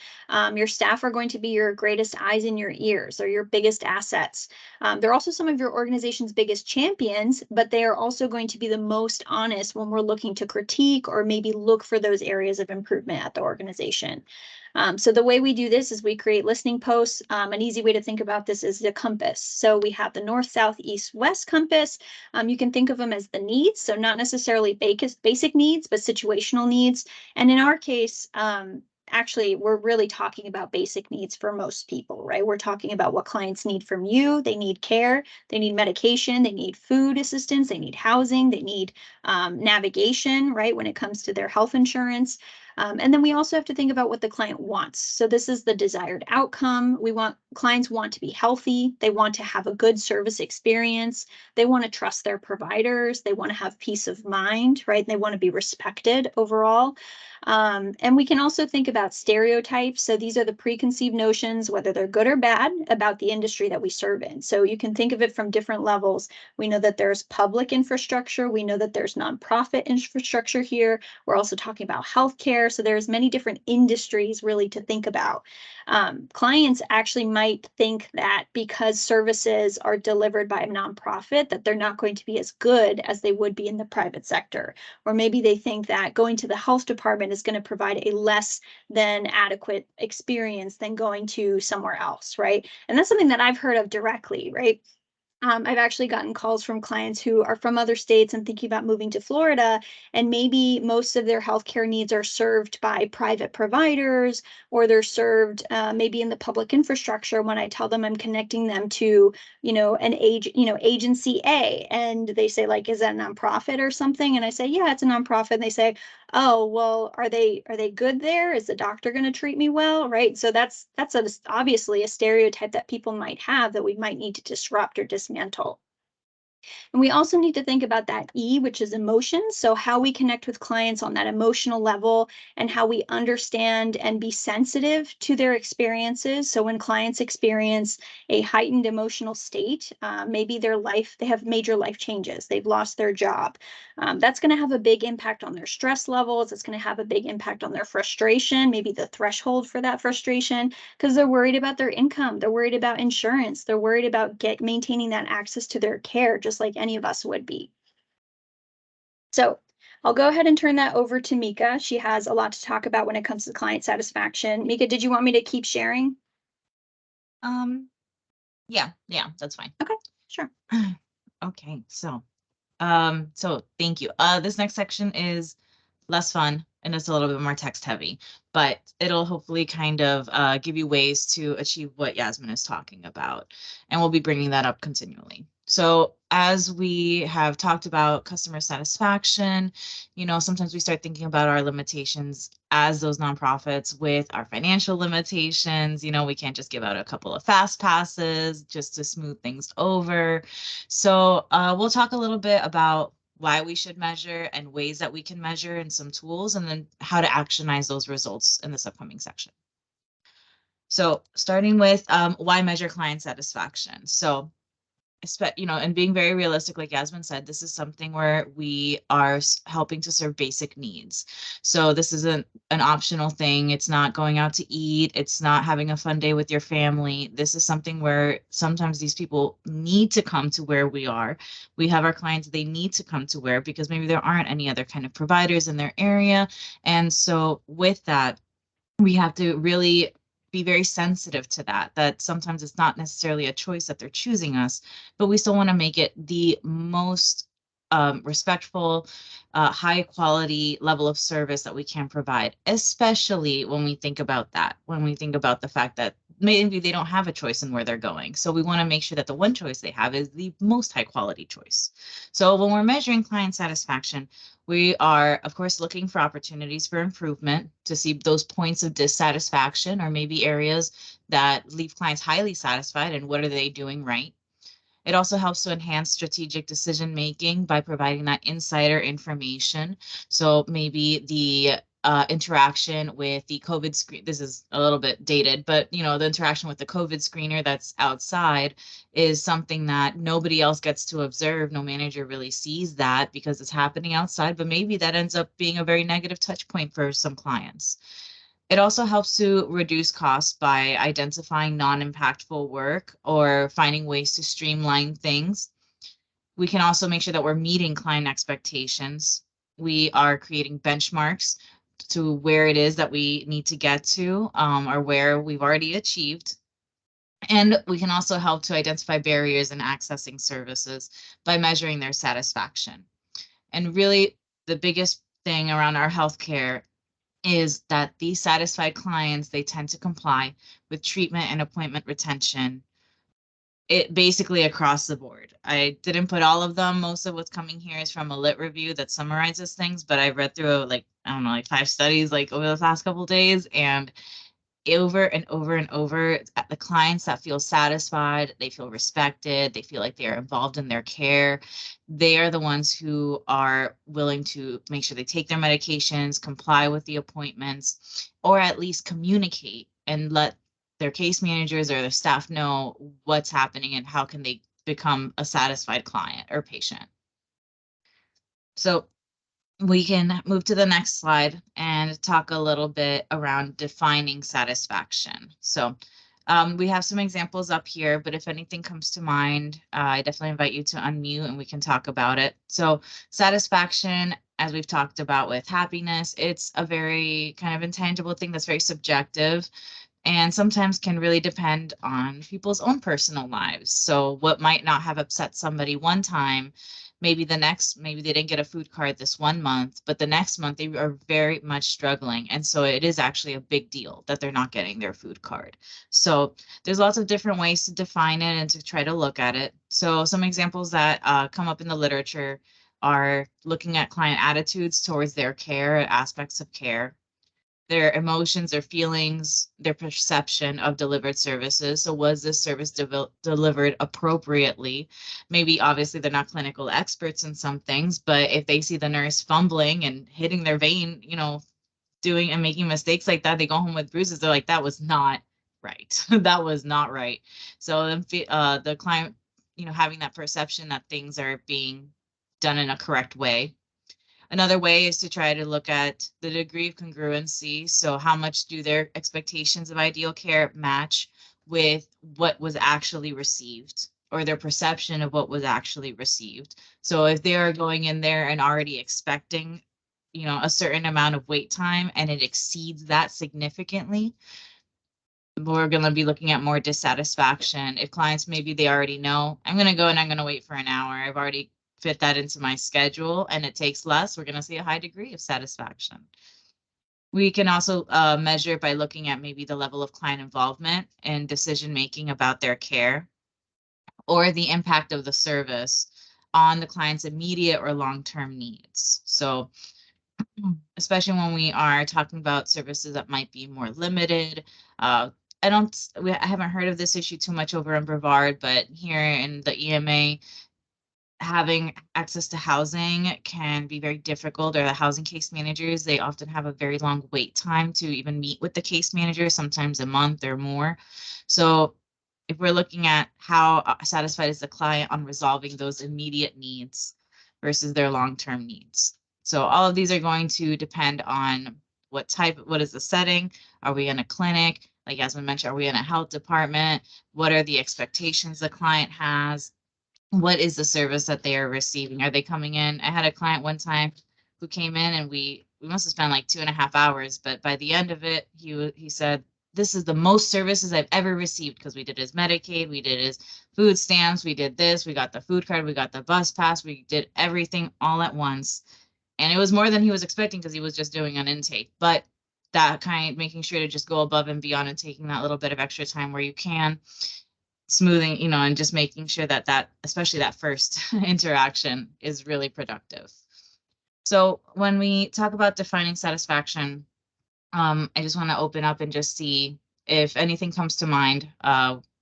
Your staff are going to be your greatest eyes and your ears. They're your biggest assets. They're also some of your organization's biggest champions, but they are also going to be the most honest when we're looking to critique or maybe look for those areas of improvement at the organization. So the way we do this is we create listening posts. An easy way to think about this is the compass. So we have the north, south, east, west compass. You can think of them as the needs. So not necessarily basic needs, but situational needs. And in our case, actually, we're really talking about basic needs for most people, right? We're talking about what clients need from you. They need care, they need medication, they need food assistance, they need housing, they need navigation, right? When it comes to their health insurance. And then we also have to think about what the client wants. So this is the desired outcome. Clients want to be healthy. They want to have a good service experience. They want to trust their providers. They want to have peace of mind, right? They want to be respected overall. And we can also think about stereotypes. So these are the preconceived notions, whether they're good or bad, about the industry that we serve in. So you can think of it from different levels. We know that there's public infrastructure. We know that there's nonprofit infrastructure here. We're also talking about healthcare. So there's many different industries really to think about. Clients actually might think that because services are delivered by a nonprofit, that they're not going to be as good as they would be in the private sector. Or maybe they think that going to the health department is going to provide a less than adequate experience than going to somewhere else, right? And that's something that I've heard of directly, right? I've actually gotten calls from clients who are from other states and thinking about moving to Florida, and maybe most of their healthcare needs are served by private providers, or they're served maybe in the public infrastructure. When I tell them I'm connecting them to, agency A, and they say, like, is that a nonprofit or something? And I say, yeah, it's a nonprofit. And they say, oh, well, are they good there? Is the doctor going to treat me well? Right. So that's obviously a stereotype that people might have that we might need to disrupt or dismantle. And we also need to think about that E, which is emotions. So how we connect with clients on that emotional level and how we understand and be sensitive to their experiences. So when clients experience a heightened emotional state, maybe they have major life changes. They've lost their job. That's going to have a big impact on their stress levels. It's going to have a big impact on their frustration, maybe the threshold for that frustration, because they're worried about their income. They're worried about insurance. They're worried about maintaining that access to their care, just like any of us would be. So I'll go ahead and turn that over to Mika. She has a lot to talk about when it comes to client satisfaction. Mika, did you want me to keep sharing? Yeah, that's fine. Okay, sure. Okay, so thank you. This next section is less fun and it's a little bit more text heavy, but it'll hopefully kind of give you ways to achieve what Yasmin is talking about. And we'll be bringing that up continually. So as we have talked about customer satisfaction, sometimes we start thinking about our limitations as those nonprofits with our financial limitations. We can't just give out a couple of fast passes just to smooth things over. So we'll talk a little bit about why we should measure and ways that we can measure and some tools, and then how to actionize those results in this upcoming section. So starting with why measure client satisfaction. So, and being very realistic, like Yasmin said, this is something where we are helping to serve basic needs. So this isn't an optional thing. It's not going out to eat. It's not having a fun day with your family. This is something where sometimes these people need to come to where we are. We have our clients, they need to come to where, because maybe there aren't any other kind of providers in their area. And so with that, we have to really be very sensitive to that sometimes it's not necessarily a choice that they're choosing us, but we still want to make it the most respectful, high quality level of service that we can provide, especially when we think about the fact that maybe they don't have a choice in where they're going. So we want to make sure that the one choice they have is the most high quality choice. So when we're measuring client satisfaction, we are, of course, looking for opportunities for improvement to see those points of dissatisfaction or maybe areas that leave clients highly satisfied and what are they doing right. It also helps to enhance strategic decision making by providing that insider information. So maybe the interaction with the COVID screen, this is a little bit dated, but the interaction with the COVID screener that's outside is something that nobody else gets to observe. No manager really sees that because it's happening outside, but maybe that ends up being a very negative touch point for some clients. It also helps to reduce costs by identifying non-impactful work or finding ways to streamline things. We can also make sure that we're meeting client expectations. We are creating benchmarks to where it is that we need to get to or where we've already achieved. And we can also help to identify barriers in accessing services by measuring their satisfaction. And really, the biggest thing around our healthcare is that these satisfied clients, they tend to comply with treatment and appointment retention. It basically across the board. I didn't put all of them. Most of what's coming here is from a lit review that summarizes things, but I read through like, I don't know, like 5 studies like over the past couple of days, and over and over and over, the clients that feel satisfied, they feel respected, they feel like they are involved in their care. They are the ones who are willing to make sure they take their medications, comply with the appointments, or at least communicate and let their case managers or their staff know what's happening and how can they become a satisfied client or patient. So we can move to the next slide and talk a little bit around defining satisfaction. So we have some examples up here, but if anything comes to mind, I definitely invite you to unmute and we can talk about it. So satisfaction, as we've talked about with happiness, it's a very kind of intangible thing that's very subjective and sometimes can really depend on people's own personal lives. So what might not have upset somebody one time, maybe they didn't get a food card this one month, but the next month they are very much struggling. And so it is actually a big deal that they're not getting their food card. So there's lots of different ways to define it and to try to look at it. So some examples that come up in the literature are looking at client attitudes towards their care, aspects of care, their emotions, their feelings, their perception of delivered services. So was this service delivered appropriately? Maybe obviously they're not clinical experts in some things, but if they see the nurse fumbling and hitting their vein, doing and making mistakes like that, they go home with bruises. They're like, that was not right. That was not right. So the client, having that perception that things are being done in a correct way. Another way is to try to look at the degree of congruency. So how much do their expectations of ideal care match with what was actually received, or their perception of what was actually received. So if they are going in there and already expecting, a certain amount of wait time and it exceeds that significantly, we're going to be looking at more dissatisfaction. If clients, maybe they already know, I'm going to go and I'm going to wait for an hour. I've already fit that into my schedule and it takes less, we're going to see a high degree of satisfaction. We can also measure by looking at maybe the level of client involvement and decision making about their care, or the impact of the service on the client's immediate or long-term needs. So especially when we are talking about services that might be more limited. I haven't heard of this issue too much over in Brevard, but here in the EMA, having access to housing can be very difficult, or the housing case managers, they often have a very long wait time to even meet with the case manager, sometimes a month or more. So if we're looking at how satisfied is the client on resolving those immediate needs versus their long-term needs. So all of these are going to depend on what is the setting? Are we in a clinic? Like Yasmin mentioned, are we in a health department? What are the expectations the client has? What is the service that they are receiving? Are they coming in? I had a client one time who came in and we must have spent like 2.5 hours, but by the end of it, he said, this is the most services I've ever received, because we did his Medicaid, we did his food stamps, we did this, we got the food card, we got the bus pass, we did everything all at once. And it was more than he was expecting because he was just doing an intake, but that making sure to just go above and beyond and taking that little bit of extra time where you can, smoothing, and just making sure that especially that first interaction is really productive. So when we talk about defining satisfaction, I just want to open up and just see if anything comes to mind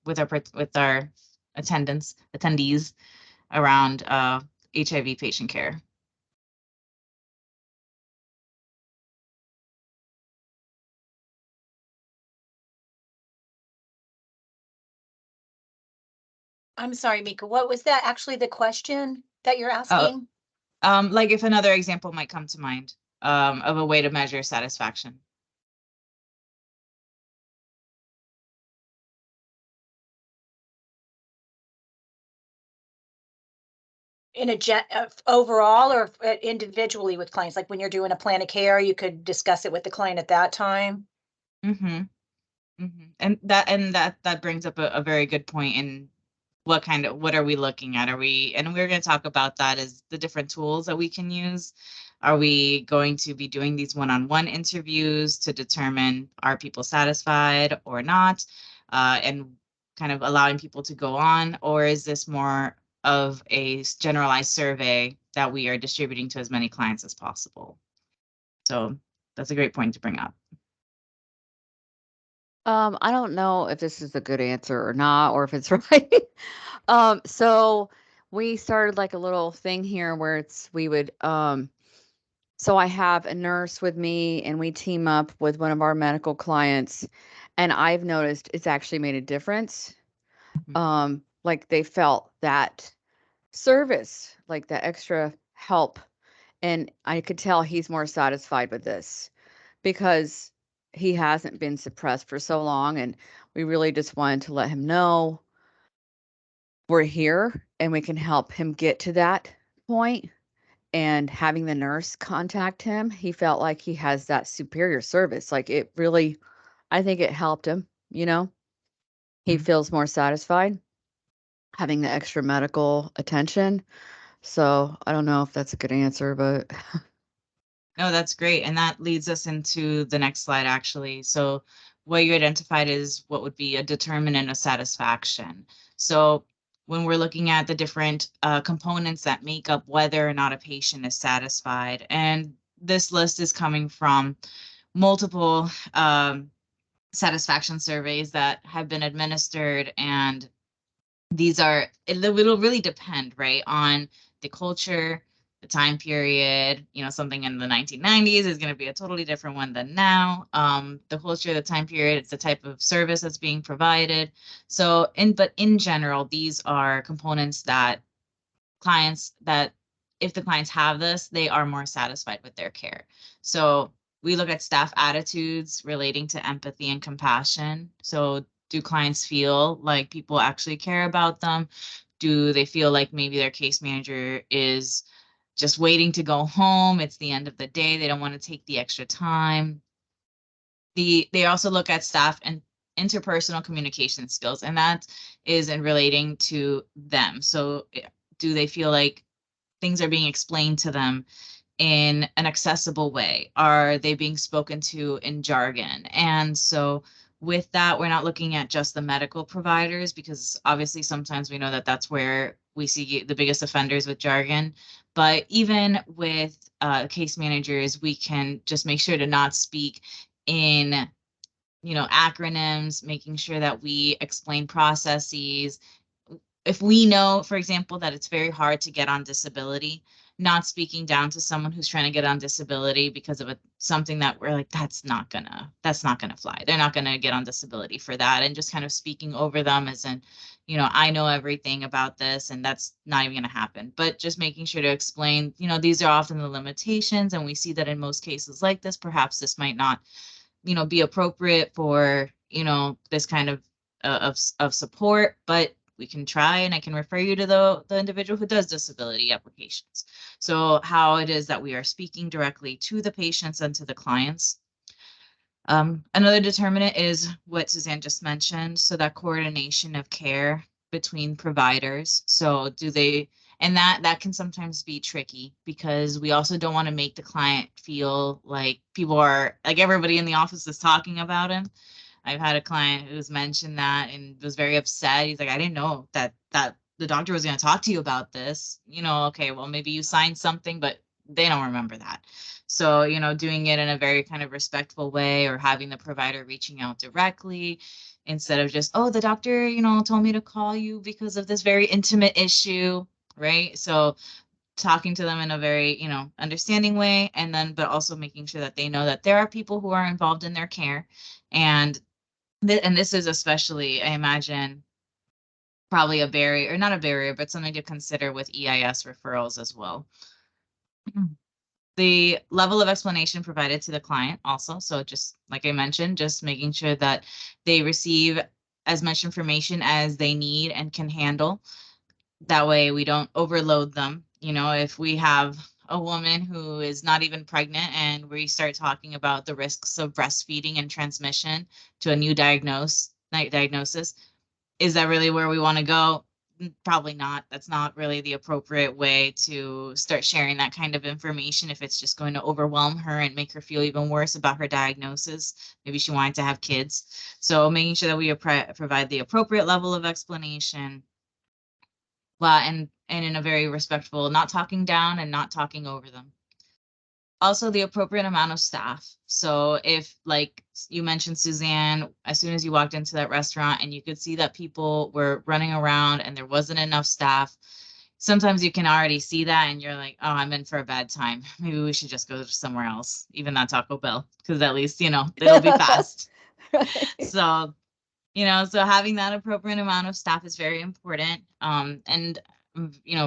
with our attendees around HIV patient care. I'm sorry, Mika, what was that actually the question that you're asking? Like if another example might come to mind of a way to measure satisfaction. In a overall, or individually with clients, like when you're doing a plan of care, you could discuss it with the client at that time. Mm-hmm. Mm-hmm. And that brings up a very good point in what are we looking at? And we're going to talk about that as the different tools that we can use. Are we going to be doing these one-on-one interviews to determine are people satisfied or not, and kind of allowing people to go on? Or is this more of a generalized survey that we are distributing to as many clients as possible? So that's a great point to bring up. I don't know if this is a good answer or not, or if it's right. So we started like a little thing here where we would, so I have a nurse with me and we team up with one of our medical clients, and I've noticed it's actually made a difference. Like they felt that service, like that extra help. And I could tell he's more satisfied with this because he hasn't been suppressed for so long. And we really just wanted to let him know we're here and we can help him get to that point. And having the nurse contact him, he felt like he has that superior service. Like it really, I think it helped him, you know? He feels more satisfied having the extra medical attention. So I don't know if that's a good answer, but No, that's great. And that leads us into the next slide, actually. So what you identified is what would be a determinant of satisfaction. So when we're looking at the different components that make up whether or not a patient is satisfied, and this list is coming from multiple satisfaction surveys that have been administered, and these are, it'll really depend, right, on the culture, the time period. Something in the 1990s is going to be a totally different one than now. The culture, the time period, it's the type of service that's being provided. So but in general, these are components that if the clients have this, they are more satisfied with their care. So we look at staff attitudes relating to empathy and compassion. So do clients feel like people actually care about them? Do they feel like maybe their case manager is just waiting to go home? It's the end of the day. They don't want to take the extra time. They also look at staff and interpersonal communication skills, and that is in relating to them. So do they feel like things are being explained to them in an accessible way? Are they being spoken to in jargon? And so with that, we're not looking at just the medical providers, because obviously sometimes we know that that's where we see the biggest offenders with jargon. But even with case managers, we can just make sure to not speak in acronyms, making sure that we explain processes. If we know, for example, that it's very hard to get on disability, not speaking down to someone who's trying to get on disability because of something that we're like, that's not gonna fly. They're not gonna get on disability for that. And just kind of speaking over them as in, I know everything about this and that's not even gonna happen. But just making sure to explain, these are often the limitations. And we see that in most cases like this, perhaps this might not, be appropriate for, this kind of support, but we can try, and I can refer you to the individual who does disability applications. So how it is that we are speaking directly to the patients and to the clients. Another determinant is what Suzanne just mentioned. So that coordination of care between providers. So and that can sometimes be tricky, because we also don't want to make the client feel like people are like everybody in the office is talking about him. I've had a client who's mentioned that and was very upset. He's like, I didn't know that the doctor was going to talk to you about this. Okay, well, maybe you signed something, but they don't remember that. So, doing it in a very kind of respectful way, or having the provider reaching out directly instead of just, oh, the doctor, told me to call you because of this very intimate issue, right? So talking to them in a very, understanding way, and then, but also making sure that they know that there are people who are involved in their care. And this is especially, I imagine, probably a barrier, or not a barrier, but something to consider with EIS referrals as well. The level of explanation provided to the client also. So just like I mentioned, just making sure that they receive as much information as they need and can handle. That way we don't overload them. If we have a woman who is not even pregnant and we start talking about the risks of breastfeeding and transmission to a new diagnosis, is that really where we want to go? probably not. That's not really the appropriate way to start sharing that kind of information if it's just going to overwhelm her and make her feel even worse about her diagnosis. Maybe she wanted to have kids. So making sure that we provide the appropriate level of explanation, well, and in a very respectful, not talking down and not talking over them. Also, the appropriate amount of staff. So if, like you mentioned, Suzanne, as soon as you walked into that restaurant and you could see that people were running around and there wasn't enough staff, sometimes you can already see that and you're like, oh, I'm in for a bad time. Maybe we should just go somewhere else, even not Taco Bell, because at least, it'll be fast. So, so having that appropriate amount of staff is very important. And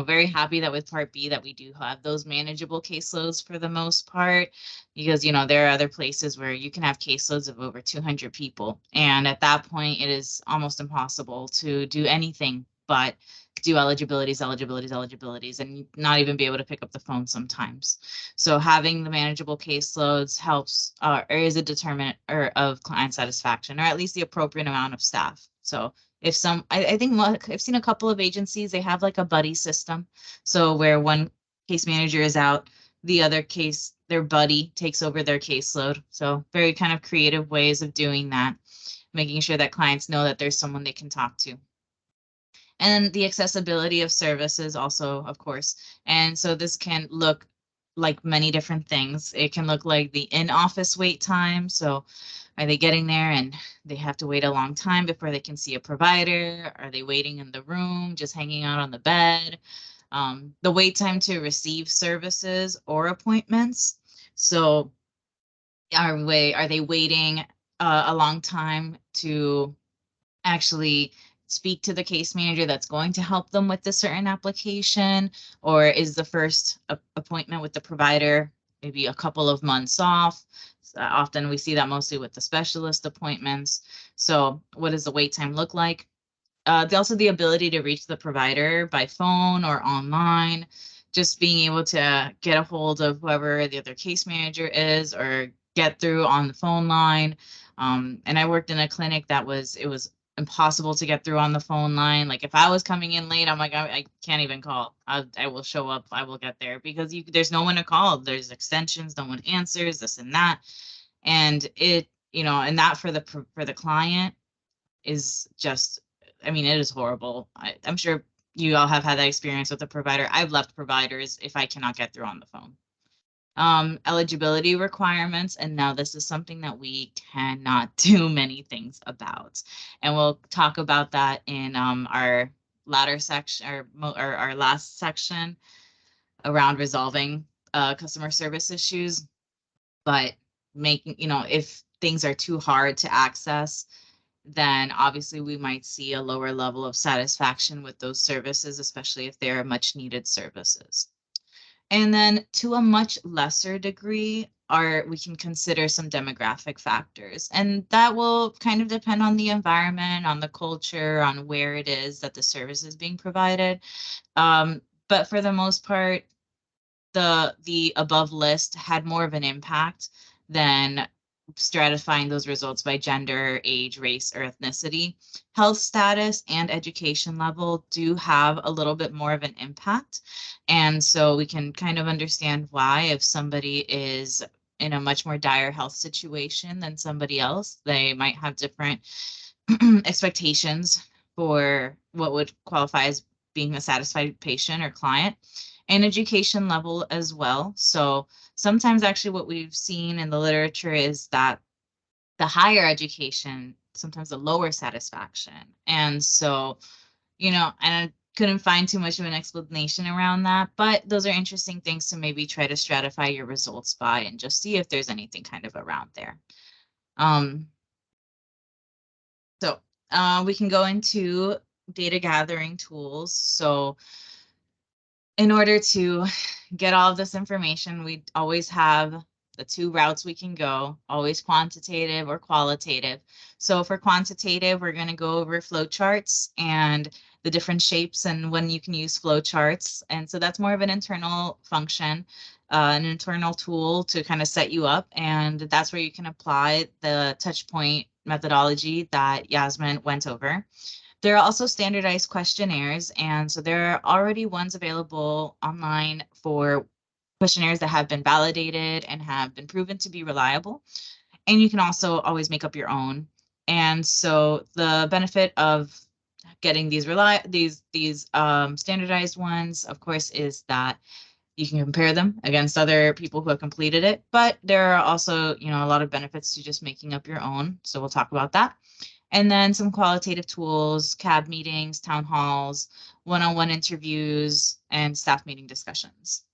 very happy that with Part B that we do have those manageable caseloads for the most part, because, there are other places where you can have caseloads of over 200 people. And at that point, it is almost impossible to do anything but do eligibilities, and not even be able to pick up the phone sometimes. So having the manageable caseloads helps, or is a determinant of client satisfaction, or at least the appropriate amount of staff. So if I think I've seen a couple of agencies, they have like a buddy system. So where one case manager is out, their buddy takes over their caseload. So very kind of creative ways of doing that, making sure that clients know that there's someone they can talk to. And the accessibility of services also, of course. And so this can look like many different things. It can look like the in-office wait time. So are they getting there and they have to wait a long time before they can see a provider? Are they waiting in the room, just hanging out on the bed? The wait time to receive services or appointments. So are they waiting a long time to actually speak to the case manager that's going to help them with a certain application? Or is the first appointment with the provider maybe a couple of months off? Often we see that mostly with the specialist appointments. So what does the wait time look like? Also the ability to reach the provider by phone or online, just being able to get a hold of whoever the other case manager is or get through on the phone line. And I worked in a clinic it was impossible to get through on the phone line. Like if I was coming in late, I'm like, I can't even call. I will show up. I will get there, because there's no one to call. There's extensions, no one answers, this and that. And and that for the client is just, it is horrible. I'm sure you all have had that experience with a provider. I've left providers if I cannot get through on the phone. Eligibility requirements, and now this is something that we cannot do many things about, and we'll talk about that in our latter section, or our last section around resolving customer service issues. But making, if things are too hard to access, then obviously we might see a lower level of satisfaction with those services, especially if they're much needed services. And then to a much lesser degree, we can consider some demographic factors. And that will kind of depend on the environment, on the culture, on where it is that the service is being provided. But for the most part, the above list had more of an impact than stratifying those results by gender, age, race, or ethnicity. Health status and education level do have a little bit more of an impact. And so we can kind of understand why, if somebody is in a much more dire health situation than somebody else, they might have different expectations for what would qualify as being a satisfied patient or client, and education level as well. So sometimes actually what we've seen in the literature is that the higher education, sometimes the lower satisfaction. And so, and I couldn't find too much of an explanation around that, but those are interesting things to maybe try to stratify your results by and just see if there's anything kind of around there. So we can go into data gathering tools. So in order to get all of this information, we always have the two routes we can go, always quantitative or qualitative. So for quantitative, we're going to go over flowcharts and the different shapes and when you can use flowcharts. And so that's more of an internal function, an internal tool to kind of set you up. And that's where you can apply the touch point methodology that Yasmin went over. There are also standardized questionnaires, and so there are already ones available online for questionnaires that have been validated and have been proven to be reliable. And you can also always make up your own. And so the benefit of getting these standardized ones, of course, is that you can compare them against other people who have completed it. But there are also, a lot of benefits to just making up your own. So we'll talk about that. And then some qualitative tools, CAB meetings, town halls, one-on-one interviews, and staff meeting discussions.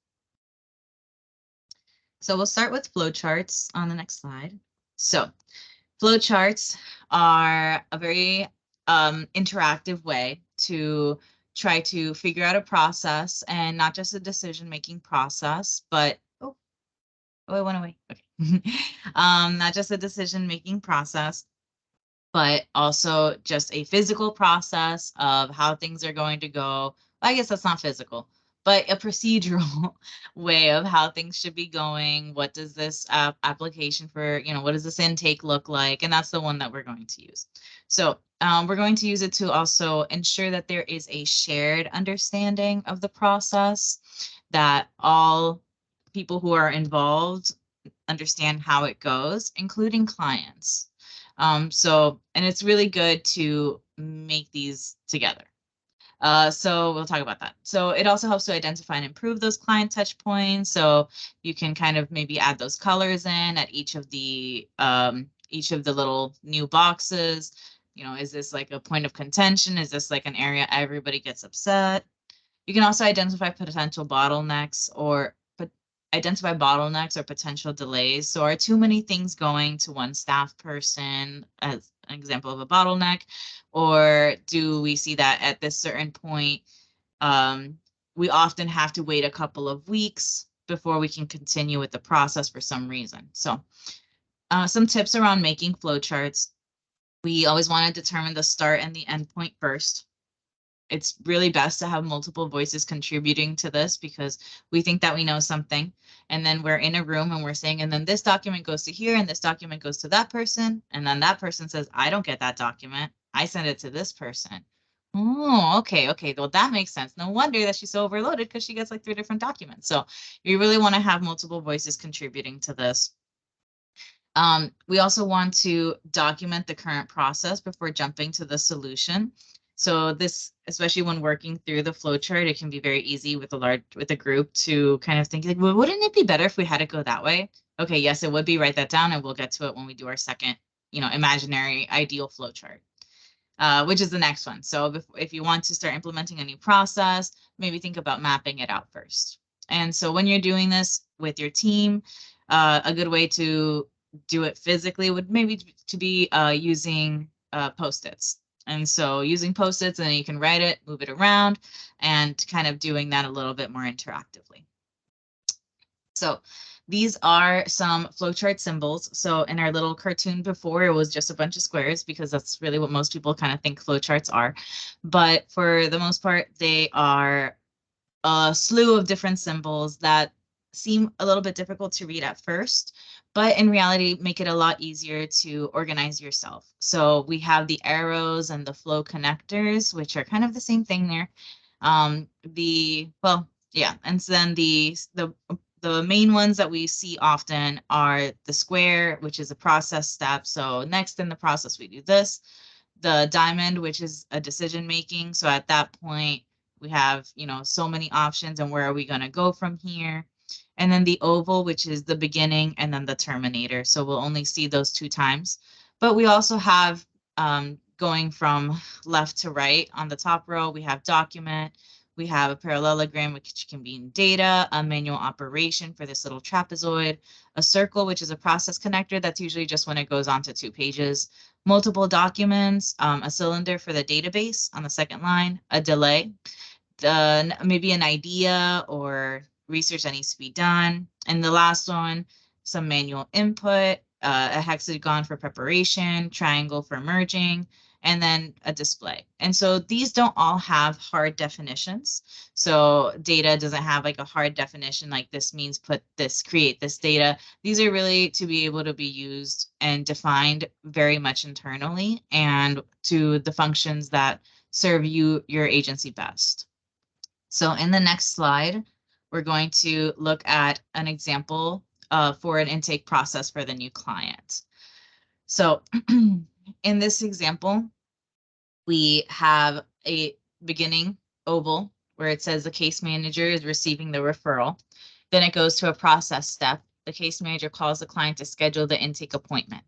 So we'll start with flowcharts on the next slide. So flowcharts are a very interactive way to try to figure out a process, and not just a decision-making process, but oh, it went away. Okay. Not just a decision-making process, but also just a physical process of how things are going to go. I guess that's not physical, but a procedural way of how things should be going. What does this application for, what does this intake look like? And that's the one that we're going to use. So we're going to use it to also ensure that there is a shared understanding of the process, that all people who are involved understand how it goes, including clients. And it's really good to make these together. So we'll talk about that. So it also helps to identify and improve those client touch points. So you can kind of maybe add those colors in at each of the little new boxes. Is this like a point of contention? Is this like an area everybody gets upset? You can also identify potential bottlenecks or potential delays. So are too many things going to one staff person, as an example of a bottleneck? Or do we see that at this certain point, we often have to wait a couple of weeks before we can continue with the process for some reason? So some tips around making flowcharts. We always want to determine the start and the end point first. It's really best to have multiple voices contributing to this, because we think that we know something, and then we're in a room and we're saying, and then this document goes to here and this document goes to that person, and then that person says, I don't get that document, I send it to this person. Oh, okay, well, that makes sense. No wonder that she's so overloaded, because she gets like 3 different documents. So you really want to have multiple voices contributing to this. We also want to document the current process before jumping to the solution. So this, especially when working through the flowchart, it can be very easy with a group to kind of think like, well, wouldn't it be better if we had it go that way? Okay, yes, it would be. Write that down, and we'll get to it when we do our second, imaginary ideal flowchart, which is the next one. So if you want to start implementing a new process, maybe think about mapping it out first. And so when you're doing this with your team, a good way to do it physically would maybe to be using Post-its. And so using Post-its, and then you can write it, move it around, and kind of doing that a little bit more interactively. So these are some flowchart symbols. So in our little cartoon before, it was just a bunch of squares, because that's really what most people kind of think flowcharts are. But for the most part, they are a slew of different symbols that seem a little bit difficult to read at first, but in reality make it a lot easier to organize yourself. So we have the arrows and the flow connectors, which are kind of the same thing there. And so then the main ones that we see often are the square, which is a process step. So next in the process, we do this. The diamond, which is a decision making. So at that point, we have, so many options, and where are we going to go from here? And then the oval, which is the beginning, and then the terminator. So we'll only see those 2 times. But we also have going from left to right on the top row, we have document, we have a parallelogram, which can be in data, a manual operation for this little trapezoid, a circle, which is a process connector. That's usually just when it goes on to 2 pages, multiple documents, a cylinder for the database on the second line, a delay, maybe an idea or research that needs to be done. And the last one, some manual input, a hexagon for preparation, triangle for merging, and then a display. And so these don't all have hard definitions. So data doesn't have like a hard definition, like this means put this, create this data. These are really to be able to be used and defined very much internally, and to the functions that serve you, your agency best. So in the next slide, we're going to look at an example for an intake process for the new client. So in this example, we have a beginning oval where it says the case manager is receiving the referral. Then it goes to a process step. The case manager calls the client to schedule the intake appointment.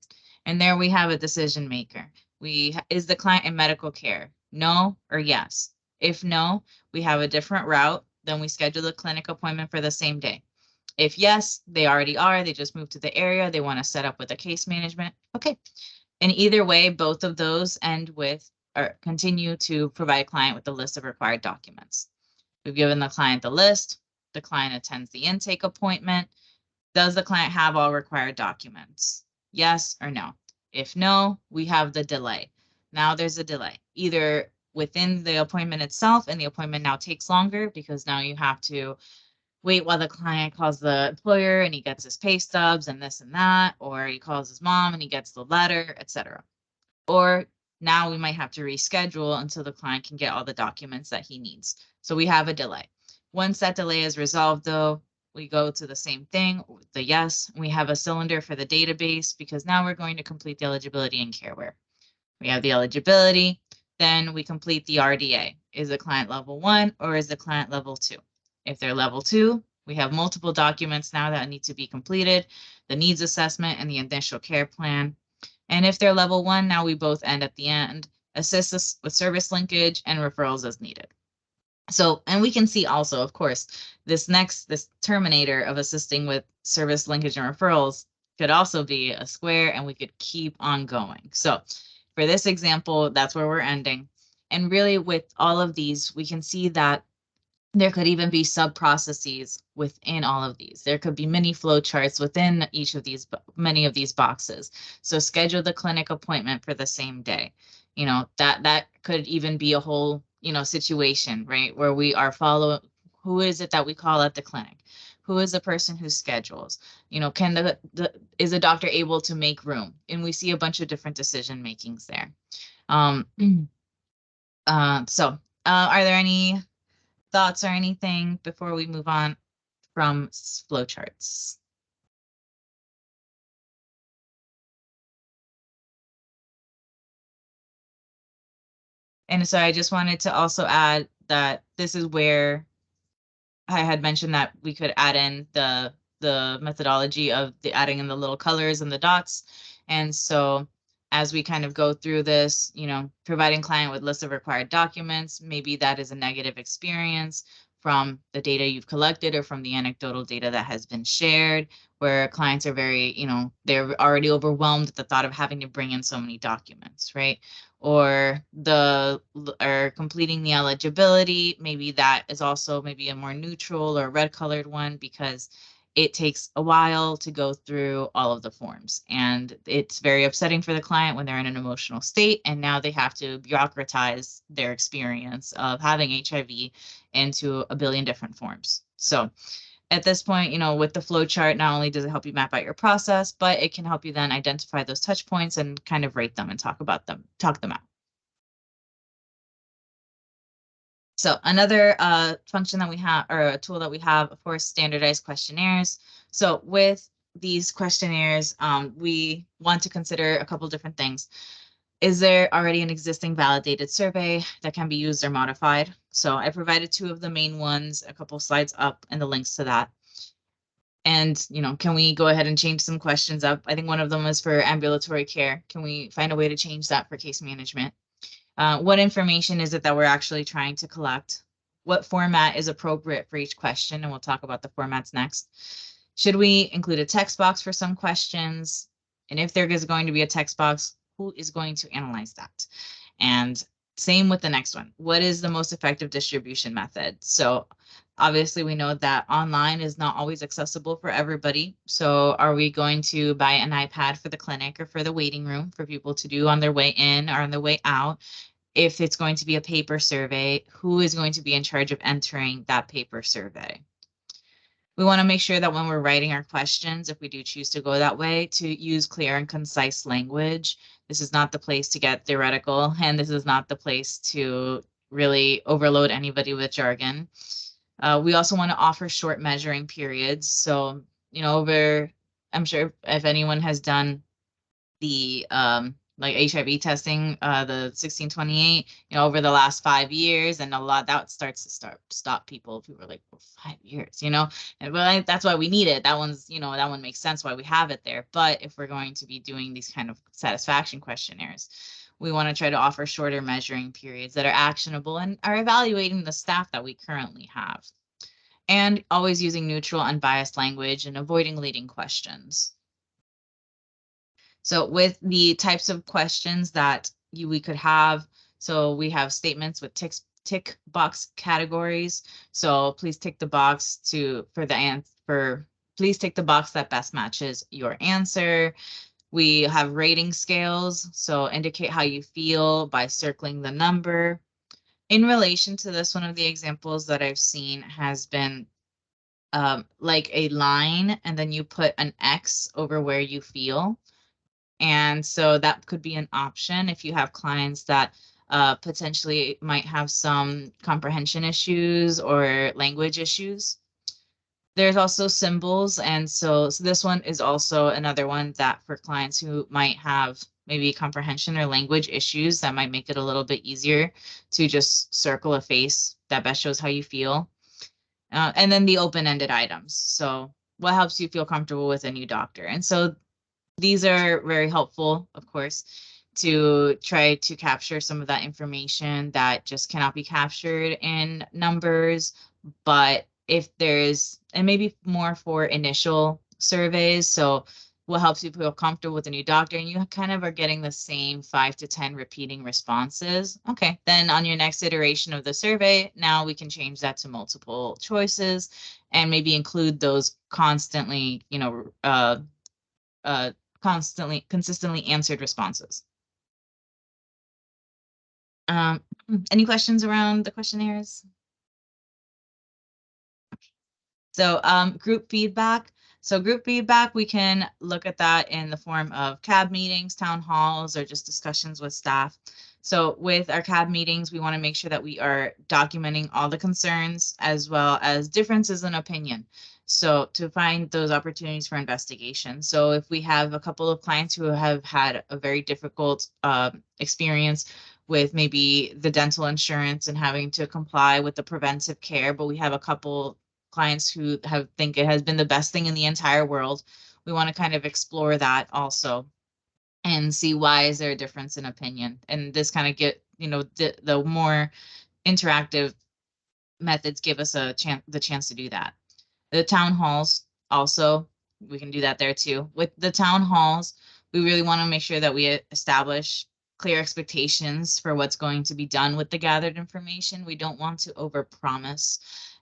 And there we have a decision maker. Is the client in medical care? No or yes? If no, we have a different route. Then we schedule the clinic appointment for the same day. If yes, they already are, they just moved to the area, they want to set up with a case management. Okay. And either way, both of those end with or continue to provide client with the list of required documents. We've given the client the list. The client attends the intake appointment. Does the client have all required documents? Yes or no? If no, we have the delay. Now there's a delay, either within the appointment itself, and the appointment now takes longer because now you have to wait while the client calls the employer and he gets his pay stubs and this and that, or he calls his mom and he gets the letter, etc. Or now we might have to reschedule until the client can get all the documents that he needs. So we have a delay. Once that delay is resolved, though, we go to the same thing, the yes. We have a cylinder for the database because now we're going to complete the eligibility and CareWare. We have the eligibility, then we complete the RDA. Is the client level 1 or is the client level 2? If they're level 2, we have multiple documents now that need to be completed, the needs assessment and the initial care plan. And if they're level 1, now we both end at the end, assist us with service linkage and referrals as needed. So, and we can see also, of course, this terminator of assisting with service linkage and referrals could also be a square, and we could keep on going. So for this example, that's where we're ending. And really with all of these, we can see that there could even be sub-processes within all of these. There could be mini flow charts within each of these, many of these boxes. So schedule the clinic appointment for the same day. You know, that could even be a whole, situation, right? Where we are following, who is it that we call at the clinic? Who is the person who schedules? Can is a doctor able to make room? And we see a bunch of different decision makings there. Are there any thoughts or anything before we move on from flowcharts? And so I just wanted to also add that this is where I had mentioned that we could add in the methodology of the adding in the little colors and the dots. And so as we kind of go through this, providing client with list of required documents, maybe that is a negative experience from the data you've collected or from the anecdotal data that has been shared, where clients are very, they're already overwhelmed at the thought of having to bring in so many documents, right? Or completing the eligibility, maybe that is also maybe a more neutral or red colored one because it takes a while to go through all of the forms. And it's very upsetting for the client when they're in an emotional state and now they have to bureaucratize their experience of having HIV into a billion different forms. So at this point, with the flow chart, not only does it help you map out your process, but it can help you then identify those touch points and kind of rate them and talk them out. So another function that we have, or a tool that we have, of course, standardized questionnaires. So with these questionnaires, we want to consider a couple different things. Is there already an existing validated survey that can be used or modified? So I provided 2 of the main ones, a couple slides up, and the links to that. And, can we go ahead and change some questions up? I think one of them is for ambulatory care. Can we find a way to change that for case management? What information is it that we're actually trying to collect? What format is appropriate for each question? And we'll talk about the formats next. Should we include a text box for some questions? And if there is going to be a text box, who is going to analyze that? And same with the next one. What is the most effective distribution method? So obviously we know that online is not always accessible for everybody. So are we going to buy an iPad for the clinic or for the waiting room for people to do on their way in or on their way out? If it's going to be a paper survey, who is going to be in charge of entering that paper survey? We want to make sure that when we're writing our questions, if we do choose to go that way, to use clear and concise language. This is not the place to get theoretical, and this is not the place to really overload anybody with jargon. We also want to offer short measuring periods. So, I'm sure if anyone has done the like HIV testing, the 1628, over the last 5 years, and a lot that starts to stop people who were like, well, 5 years, and that's why we need it. That one makes sense why we have it there. But if we're going to be doing these kind of satisfaction questionnaires, we want to try to offer shorter measuring periods that are actionable and are evaluating the staff that we currently have. And always using neutral, unbiased language and avoiding leading questions. So with the types of questions that we could have, so we have statements with tick box categories. So please tick the box please tick the box that best matches your answer. We have rating scales, so indicate how you feel by circling the number. In relation to this, one of the examples that I've seen has been like a line, and then you put an X over where you feel. And so that could be an option if you have clients that potentially might have some comprehension issues or language issues. There's also symbols. And so this one is also another one that for clients who might have maybe comprehension or language issues, that might make it a little bit easier to just circle a face that best shows how you feel. And then the open-ended items. So what helps you feel comfortable with a new doctor? And so these are very helpful, of course, to try to capture some of that information that just cannot be captured in numbers. But if there's, and maybe more for initial surveys, so what helps you feel comfortable with a new doctor, and you kind of are getting the same 5 to 10 repeating responses. Okay, then on your next iteration of the survey, now we can change that to multiple choices and maybe include those constantly, consistently answered responses. Any questions around the questionnaires? So group feedback. So group feedback, we can look at that in the form of CAB meetings, town halls, or just discussions with staff. So with our CAB meetings, we want to make sure that we are documenting all the concerns as well as differences in opinion. So to find those opportunities for investigation. So if we have a couple of clients who have had a very difficult experience with maybe the dental insurance and having to comply with the preventive care, but we have a couple clients who think it has been the best thing in the entire world, we want to kind of explore that also and see why is there a difference in opinion. And this kind of get, the more interactive methods give us the chance to do that. The town halls also, we can do that there too. With the town halls, we really want to make sure that we establish clear expectations for what's going to be done with the gathered information. We don't want to overpromise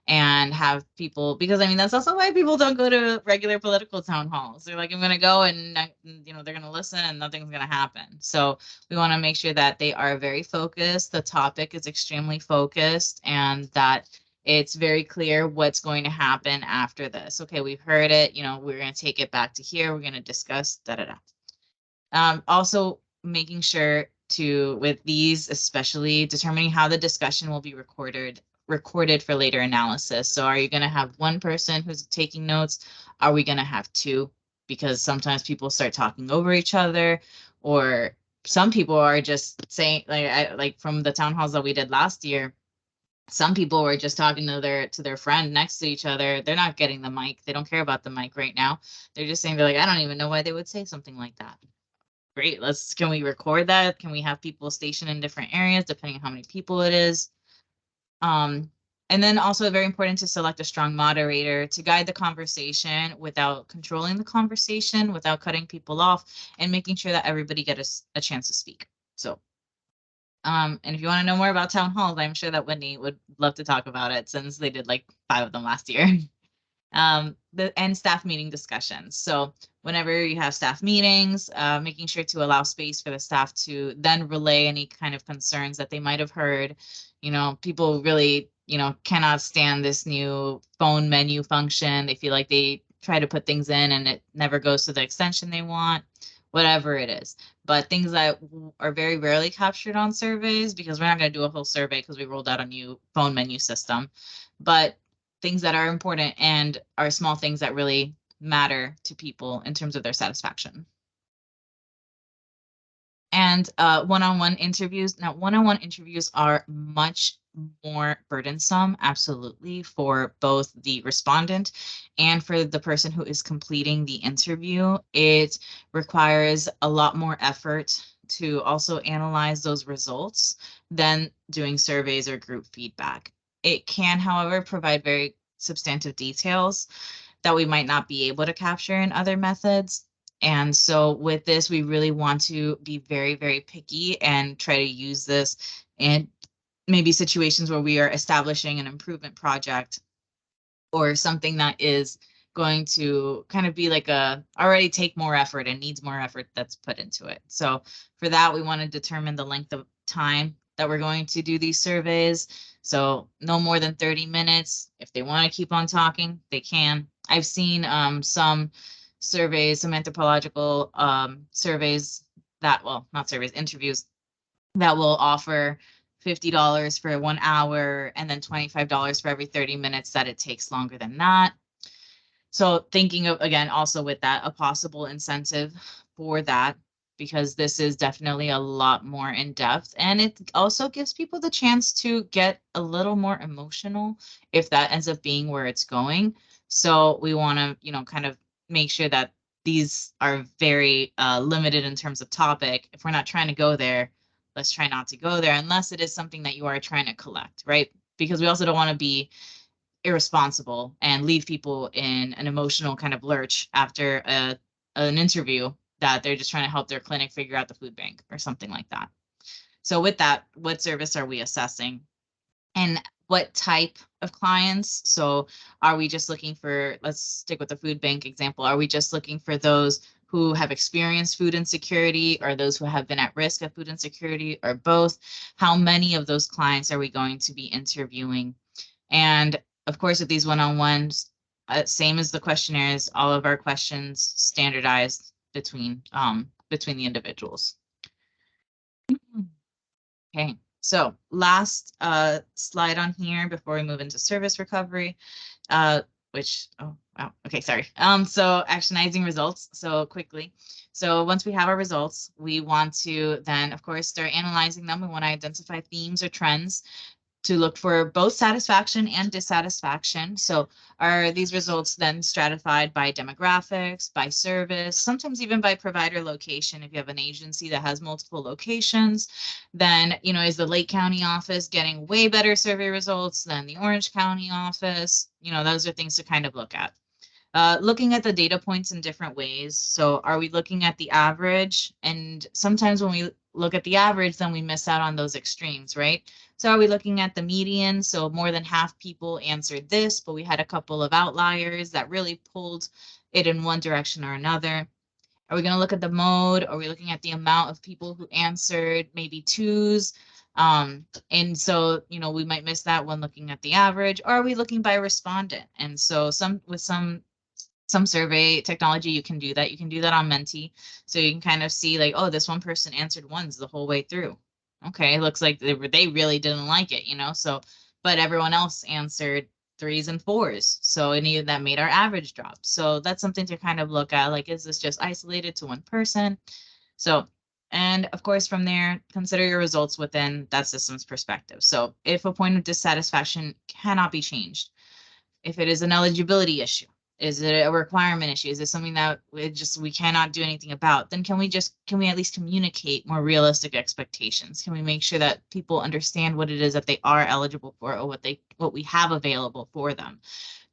and have people, because that's also why people don't go to regular political town halls. They're like, I'm going to go and they're going to listen and nothing's going to happen. So we want to make sure that they are very focused. The topic is extremely focused and that it's very clear what's going to happen after this. Okay, we've heard it, we're going to take it back to here. We're going to discuss Also making sure with these, especially determining how the discussion will be recorded for later analysis. So are you going to have one person who's taking notes? Are we going to have two? Because sometimes people start talking over each other, or some people are just saying, like from the town halls that we did last year, some people were just talking to their friend next to each other. They're not getting the mic. They don't care about the mic right now. They're just saying, I don't even know why they would say something like that. Great. Can we record that? Can we have people stationed in different areas depending on how many people it is? And then also very important to select a strong moderator to guide the conversation without controlling the conversation, without cutting people off, and making sure that everybody gets a chance to speak. So, and if you want to know more about town halls, I'm sure that Whitney would love to talk about it since they did like 5 of them last year. And staff meeting discussions. So whenever you have staff meetings, making sure to allow space for the staff to then relay any kind of concerns that they might have heard. People really cannot stand this new phone menu function. They feel like they try to put things in and it never goes to the extension they want, whatever it is. But things that are very rarely captured on surveys, because we're not going to do a whole survey because we rolled out a new phone menu system, but things that are important and are small things that really matter to people in terms of their satisfaction. And one-on-one interviews. Now, one-on-one interviews are much more burdensome, absolutely, for both the respondent and for the person who is completing the interview. It requires a lot more effort to also analyze those results than doing surveys or group feedback. It can, however, provide very substantive details that we might not be able to capture in other methods. And so with this, we really want to be very, very picky and try to use this in maybe situations where we are establishing an improvement project or something that is going to kind of be like already take more effort and needs more effort that's put into it. So for that, we want to determine the length of time that we're going to do these surveys. So no more than 30 minutes. If they want to keep on talking, they can. I've seen some surveys, some anthropological surveys that, well, not surveys, interviews that will offer $50 for 1 hour and then $25 for every 30 minutes that it takes longer than that. So thinking of, again, also with that, a possible incentive for that, because this is definitely a lot more in depth, and it also gives people the chance to get a little more emotional if that ends up being where it's going. So we want to, kind of make sure that these are very limited in terms of topic. If we're not trying to go there, let's try not to go there unless it is something that you are trying to collect, right? Because we also don't want to be irresponsible and leave people in an emotional kind of lurch after an interview that they're just trying to help their clinic figure out the food bank or something like that. So with that, what service are we assessing and what type of clients? So are we just looking for, let's stick with the food bank example, are we just looking for those who have experienced food insecurity or those who have been at risk of food insecurity, or both? How many of those clients are we going to be interviewing? And of course, with these one-on-ones, same as the questionnaires, all of our questions standardized between the individuals. Okay, so last slide on here before we move into service recovery, which, oh, wow, okay, sorry. So actionizing results, so quickly. So once we have our results, we want to then, of course, start analyzing them. We want to identify themes or trends to look for both satisfaction and dissatisfaction. So are these results then stratified by demographics, by service, sometimes even by provider location? If you have an agency that has multiple locations, then, is the Lake County office getting way better survey results than the Orange County office? Those are things to kind of look at. Looking at the data points in different ways. So are we looking at the average? And sometimes when we look at the average, then we miss out on those extremes, right? So are we looking at the median? So more than half people answered this, but we had a couple of outliers that really pulled it in one direction or another. Are we going to look at the mode? Are we looking at the amount of people who answered maybe twos? And so, we might miss that when looking at the average. Or are we looking by respondent? And so with some survey technology, you can do that. You can do that on Menti. So you can kind of see like, oh, this one person answered ones the whole way through. Okay, looks like they really didn't like it, so, but everyone else answered 3s and 4s. So that made our average drop. So that's something to kind of look at, like, is this just isolated to one person? So, and of course, from there, consider your results within that system's perspective. So if a point of dissatisfaction cannot be changed, if it is an eligibility issue, is it a requirement issue? Is it something that we cannot do anything about? Then can we at least communicate more realistic expectations? Can we make sure that people understand what it is that they are eligible for, or what we have available for them?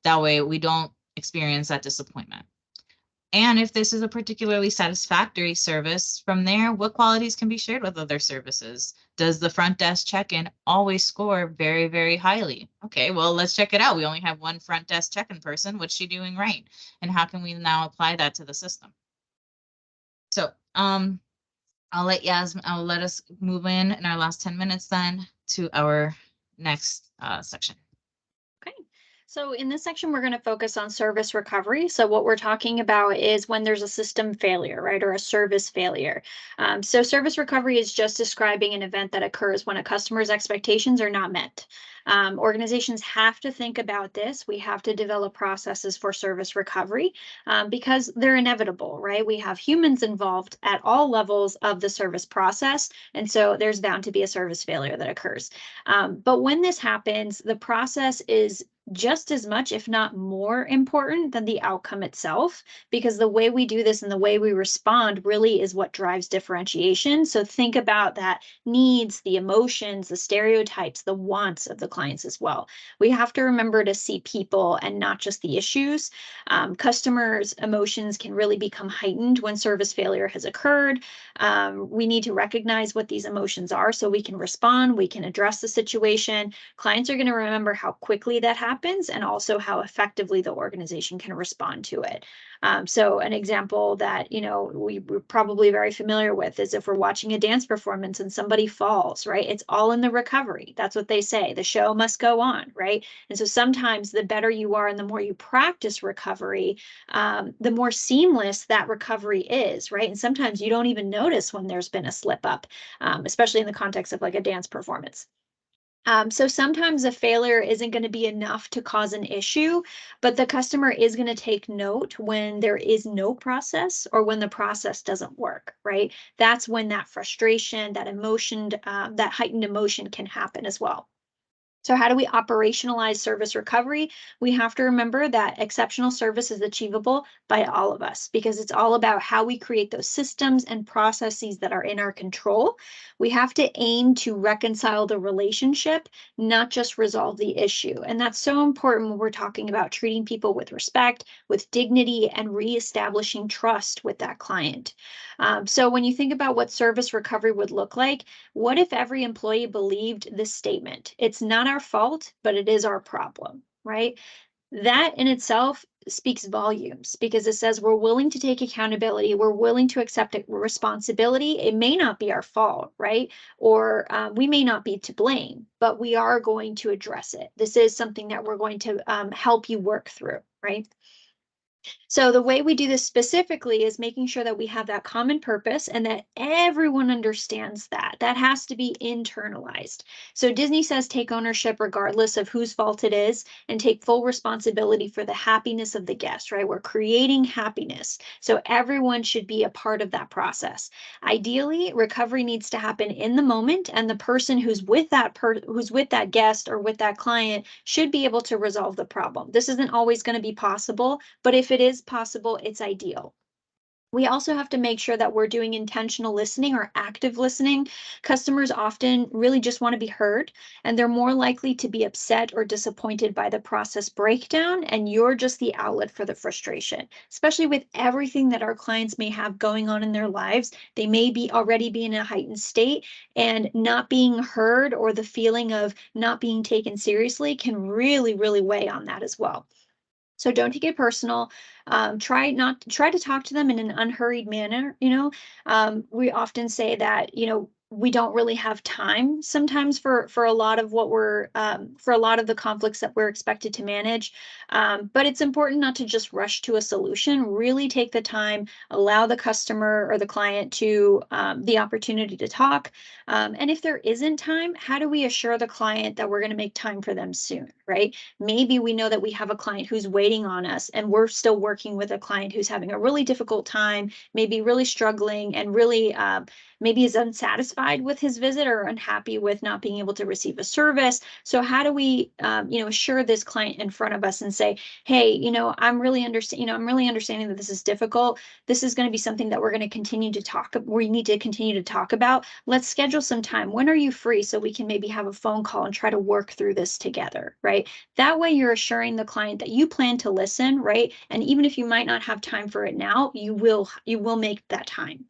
That way we don't experience that disappointment. And if this is a particularly satisfactory service, from there, what qualities can be shared with other services? Does the front desk check-in always score very, very highly? Okay, well, let's check it out. We only have one front desk check-in person. What's she doing right? And how can we now apply that to the system? So I'll let us move in our last 10 minutes then to our next section. Okay. So in this section, we're going to focus on service recovery. So what we're talking about is when there's a system failure, right, or a service failure. So service recovery is just describing an event that occurs when a customer's expectations are not met. Organizations have to think about this. We have to develop processes for service recovery because they're inevitable, right? We have humans involved at all levels of the service process. And so there's bound to be a service failure that occurs. But when this happens, the process is just as much, if not more important than the outcome itself, because the way we do this and the way we respond really is what drives differentiation. So think about that needs, the emotions, the stereotypes, the wants of the clients as well. We have to remember to see people and not just the issues. Customers' emotions can really become heightened when service failure has occurred. We need to recognize what these emotions are so we can respond, we can address the situation. Clients are going to remember how quickly that happens and also how effectively the organization can respond to it. So an example that, we're probably very familiar with is if we're watching a dance performance and somebody falls, right? It's all in the recovery. That's what they say. The show must go on, right? And so sometimes the better you are and the more you practice recovery, the more seamless that recovery is, right? And sometimes you don't even notice when there's been a slip up, especially in the context of like a dance performance. So sometimes a failure isn't going to be enough to cause an issue, but the customer is going to take note when there is no process or when the process doesn't work, right? That's when that frustration, that emotion, that heightened emotion can happen as well. So how do we operationalize service recovery? We have to remember that exceptional service is achievable by all of us because it's all about how we create those systems and processes that are in our control. We have to aim to reconcile the relationship, not just resolve the issue. And that's so important when we're talking about treating people with respect, with dignity, and reestablishing trust with that client. So when you think about what service recovery would look like, what if every employee believed this statement? It's not our fault, but it is our problem, right? That in itself speaks volumes because it says we're willing to take accountability. We're willing to accept responsibility. It may not be our fault, right? Or we may not be to blame, but we are going to address it. This is something that we're going to help you work through, right? So the way we do this specifically is making sure that we have that common purpose and that everyone understands that. That has to be internalized. So Disney says take ownership regardless of whose fault it is and take full responsibility for the happiness of the guest, right? We're creating happiness. So everyone should be a part of that process. Ideally, recovery needs to happen in the moment and the person who's with that guest or with that client should be able to resolve the problem. This isn't always going to be possible, but if it is possible, it's ideal. We also have to make sure that we're doing intentional listening or active listening. Customers often really just want to be heard, and they're more likely to be upset or disappointed by the process breakdown, and you're just the outlet for the frustration, especially with everything that our clients may have going on in their lives. They may already be in a heightened state, and not being heard or the feeling of not being taken seriously can really, really weigh on that as well. So don't take it personal. Try to talk to them in an unhurried manner. We often say that, we don't really have time sometimes for a lot of for a lot of the conflicts that we're expected to manage. But it's important not to just rush to a solution. Really take the time, allow the customer or the client to the opportunity to talk. And if there isn't time, how do we assure the client that we're going to make time for them soon, right? Maybe we know that we have a client who's waiting on us and we're still working with a client who's having a really difficult time, maybe really struggling and really maybe is unsatisfied with his visit or unhappy with not being able to receive a service. So how do we, assure this client in front of us and say, hey, I'm really understanding that this is difficult. This is going to be something that we're going to continue to we need to continue to talk about. Let's schedule some time. When are you free so we can maybe have a phone call and try to work through this together, right? That way you're assuring the client that you plan to listen, right? And even if you might not have time for it now, you will make that time.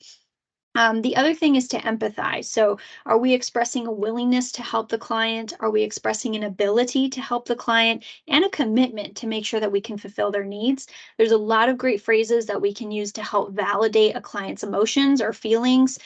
The other thing is to empathize. So are we expressing a willingness to help the client? Are we expressing an ability to help the client and a commitment to make sure that we can fulfill their needs? There's a lot of great phrases that we can use to help validate a client's emotions or feelings.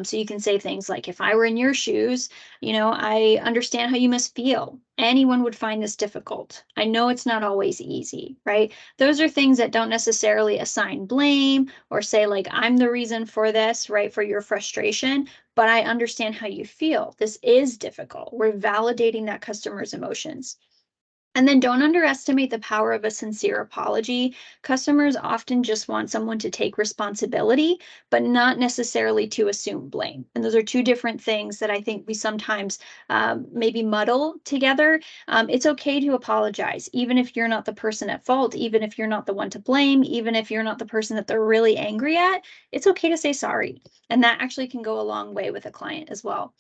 So you can say things like, if I were in your shoes, I understand how you must feel. Anyone would find this difficult. I know it's not always easy, right? Those are things that don't necessarily assign blame or say like, I'm the reason for this, right? For your frustration, but I understand how you feel. This is difficult. We're validating that customer's emotions. And then don't underestimate the power of a sincere apology. Customers often just want someone to take responsibility, but not necessarily to assume blame. And those are two different things that I think we sometimes maybe muddle together. It's okay to apologize, even if you're not the person at fault, even if you're not the one to blame, even if you're not the person that they're really angry at. It's okay to say sorry. And that actually can go a long way with a client as well.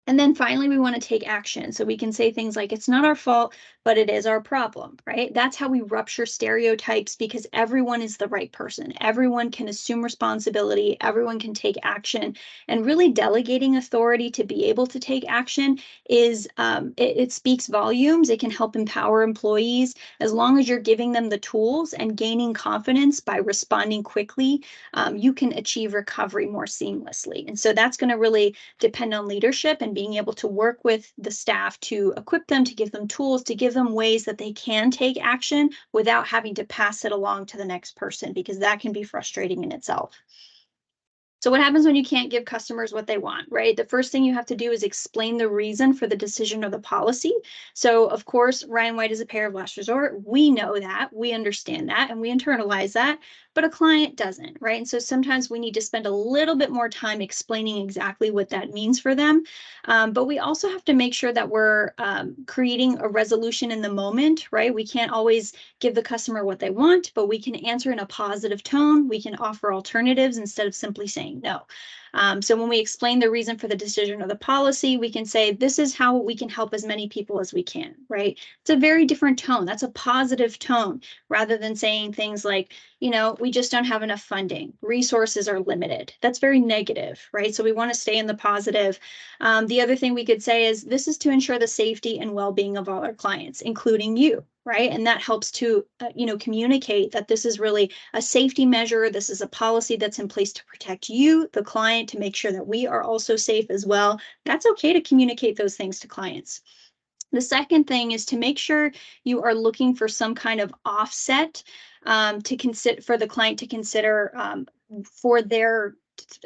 And then finally, we want to take action. So we can say things like, it's not our fault, but it is our problem, right? That's how we rupture stereotypes, because everyone is the right person. Everyone can assume responsibility. Everyone can take action. And really delegating authority to be able to take action is, it speaks volumes. It can help empower employees. As long as you're giving them the tools and gaining confidence by responding quickly, you can achieve recovery more seamlessly. And so that's going to really depend on leadership and being able to work with the staff to equip them, to give them tools, to give them ways that they can take action without having to pass it along to the next person, because that can be frustrating in itself. So what happens when you can't give customers what they want, right? The first thing you have to do is explain the reason for the decision or the policy. So of course, Ryan White is a payer of last resort. We know that, we understand that, and we internalize that, but a client doesn't, right? And so sometimes we need to spend a little bit more time explaining exactly what that means for them. But we also have to make sure that we're creating a resolution in the moment, right? We can't always give the customer what they want, but we can answer in a positive tone. We can offer alternatives instead of simply saying no. So when we explain the reason for the decision or the policy, we can say, this is how we can help as many people as we can, right? It's a very different tone. That's a positive tone, rather than saying things like, we just don't have enough funding. Resources are limited. That's very negative, right? So we want to stay in the positive. The other thing we could say is, this is to ensure the safety and well-being of all our clients, including you, right? And that helps to, communicate that this is really a safety measure. This is a policy that's in place to protect you, the client, to make sure that we are also safe as well. That's okay to communicate those things to clients. The second thing is to make sure you are looking for some kind of offset to consider for the client to consider for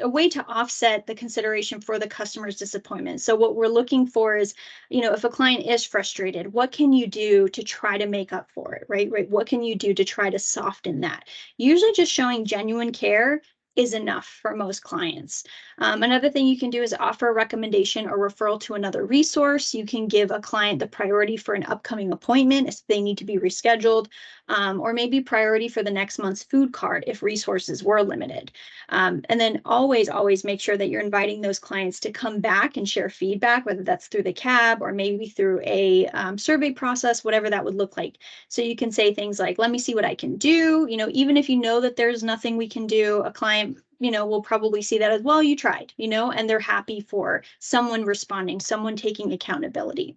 a way to offset the consideration for the customer's disappointment. So what we're looking for is, if a client is frustrated, what can you do to try to make up for it, right? What can you do to try to soften that? Usually just showing genuine care is enough for most clients. Another thing you can do is offer a recommendation or referral to another resource. You can give a client the priority for an upcoming appointment if they need to be rescheduled, or maybe priority for the next month's food cart if resources were limited. And then always make sure that you're inviting those clients to come back and share feedback, whether that's through the CAB or maybe through a survey process, whatever that would look like. So you can say things like, let me see what I can do. Even if you know that there's nothing we can do, a client will probably see that as, well, you tried, and they're happy for someone responding, someone taking accountability.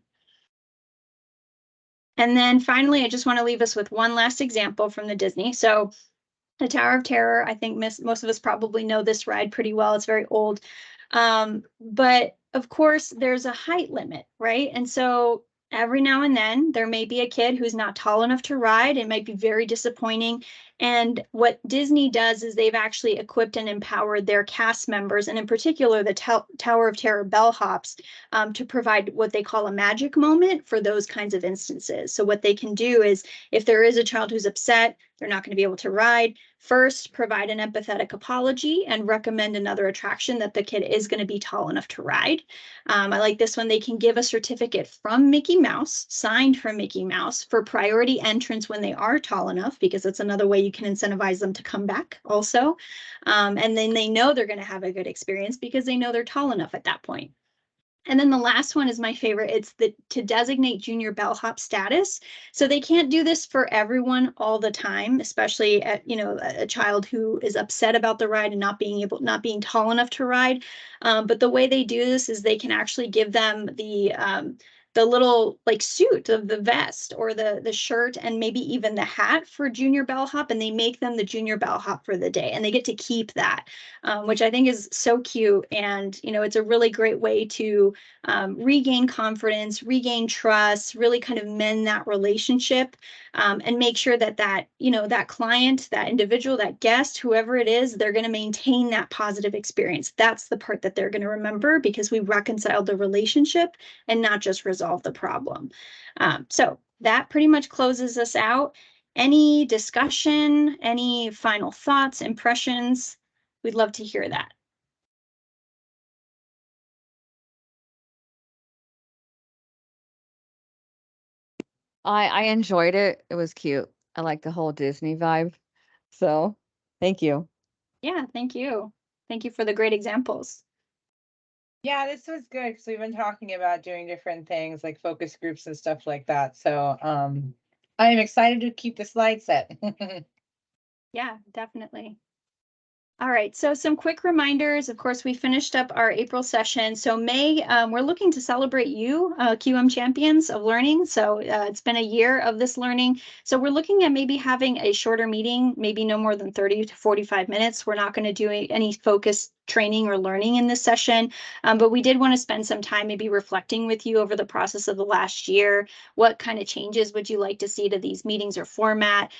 And then finally, I just want to leave us with one last example from the Disney. So the Tower of Terror, I think most of us probably know this ride pretty well. It's very old. But of course, there's a height limit, right? And so every now and then there may be a kid who's not tall enough to ride. It might be very disappointing. And what Disney does is they've actually equipped and empowered their cast members, and in particular the Tower of Terror bellhops, to provide what they call a magic moment for those kinds of instances. So what they can do is, if there is a child who's upset, they're not going to be able to ride, first provide an empathetic apology and recommend another attraction that the kid is going to be tall enough to ride. I like this one. They can give a certificate from Mickey Mouse, signed from Mickey Mouse, for priority entrance when they are tall enough, because that's another way you can incentivize them to come back also. And then they know they're going to have a good experience because they know they're tall enough at that point. And then the last one is my favorite. It's to designate junior bellhop status. So they can't do this for everyone all the time, especially at, a child who is upset about the ride and not being tall enough to ride. But the way they do this is they can actually give them the little like suit of the vest or the shirt and maybe even the hat for junior bellhop, and they make them the junior bellhop for the day, and they get to keep that, which I think is so cute. And it's a really great way to regain confidence, regain trust, really kind of mend that relationship, and make sure that client, that individual, that guest, whoever it is, they're going to maintain that positive experience. That's the part that they're going to remember, because we reconciled the relationship and not just resolve the problem. So that pretty much closes us out. Any discussion, any final thoughts, impressions? We'd love to hear that. I enjoyed it. It was cute. I like the whole Disney vibe. So thank you. Yeah, thank you. Thank you for the great examples. Yeah, this was good because we've been talking about doing different things like focus groups and stuff like that. So I'm excited to keep the slide set. Yeah, definitely. All right, so some quick reminders. Of course, we finished up our April session. So May, we're looking to celebrate you, QM Champions of Learning. So it's been a year of this learning. So we're looking at maybe having a shorter meeting, maybe no more than 30 to 45 minutes. We're not going to do any focused training or learning in this session, but we did want to spend some time maybe reflecting with you over the process of the last year. What kind of changes would you like to see to these meetings or format?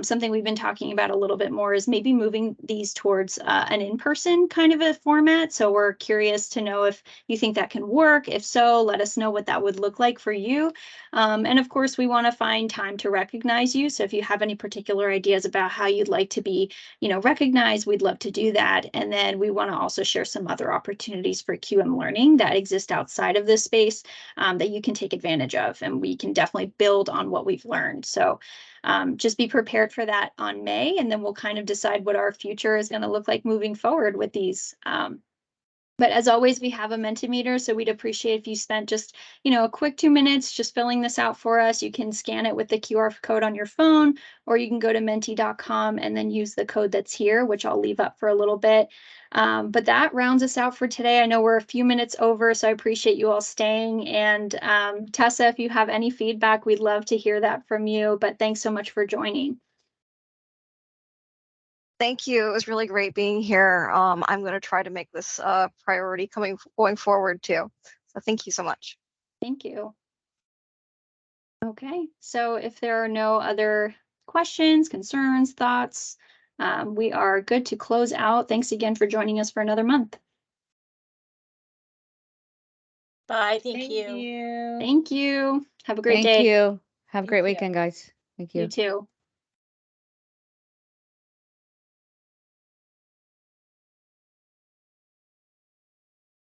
Something we've been talking about a little bit more is maybe moving these towards an in-person kind of a format. So we're curious to know if you think that can work. If so, let us know what that would look like for you. And of course, we want to find time to recognize you. So if you have any particular ideas about how you'd like to be, recognized, we'd love to do that. And then we want to also share some other opportunities for QM learning that exist outside of this space, that you can take advantage of. And we can definitely build on what we've learned. So just be prepared for that on May, and then we'll kind of decide what our future is going to look like moving forward with these. But as always, we have a Mentimeter, so we'd appreciate if you spent just, a quick 2 minutes just filling this out for us. You can scan it with the QR code on your phone, or you can go to menti.com and then use the code that's here, which I'll leave up for a little bit. But that rounds us out for today. I know we're a few minutes over, so I appreciate you all staying. And Tessa, if you have any feedback, we'd love to hear that from you. But thanks so much for joining. Thank you. It was really great being here. I'm going to try to make this a priority going forward too. So thank you so much. Thank you. Okay, so if there are no other questions, concerns, thoughts, we are good to close out. Thanks again for joining us for another month. Bye, thank Thank you. you. Thank you. Have a great Thank day. you. Have a You great too. weekend, guys. Thank you. You too.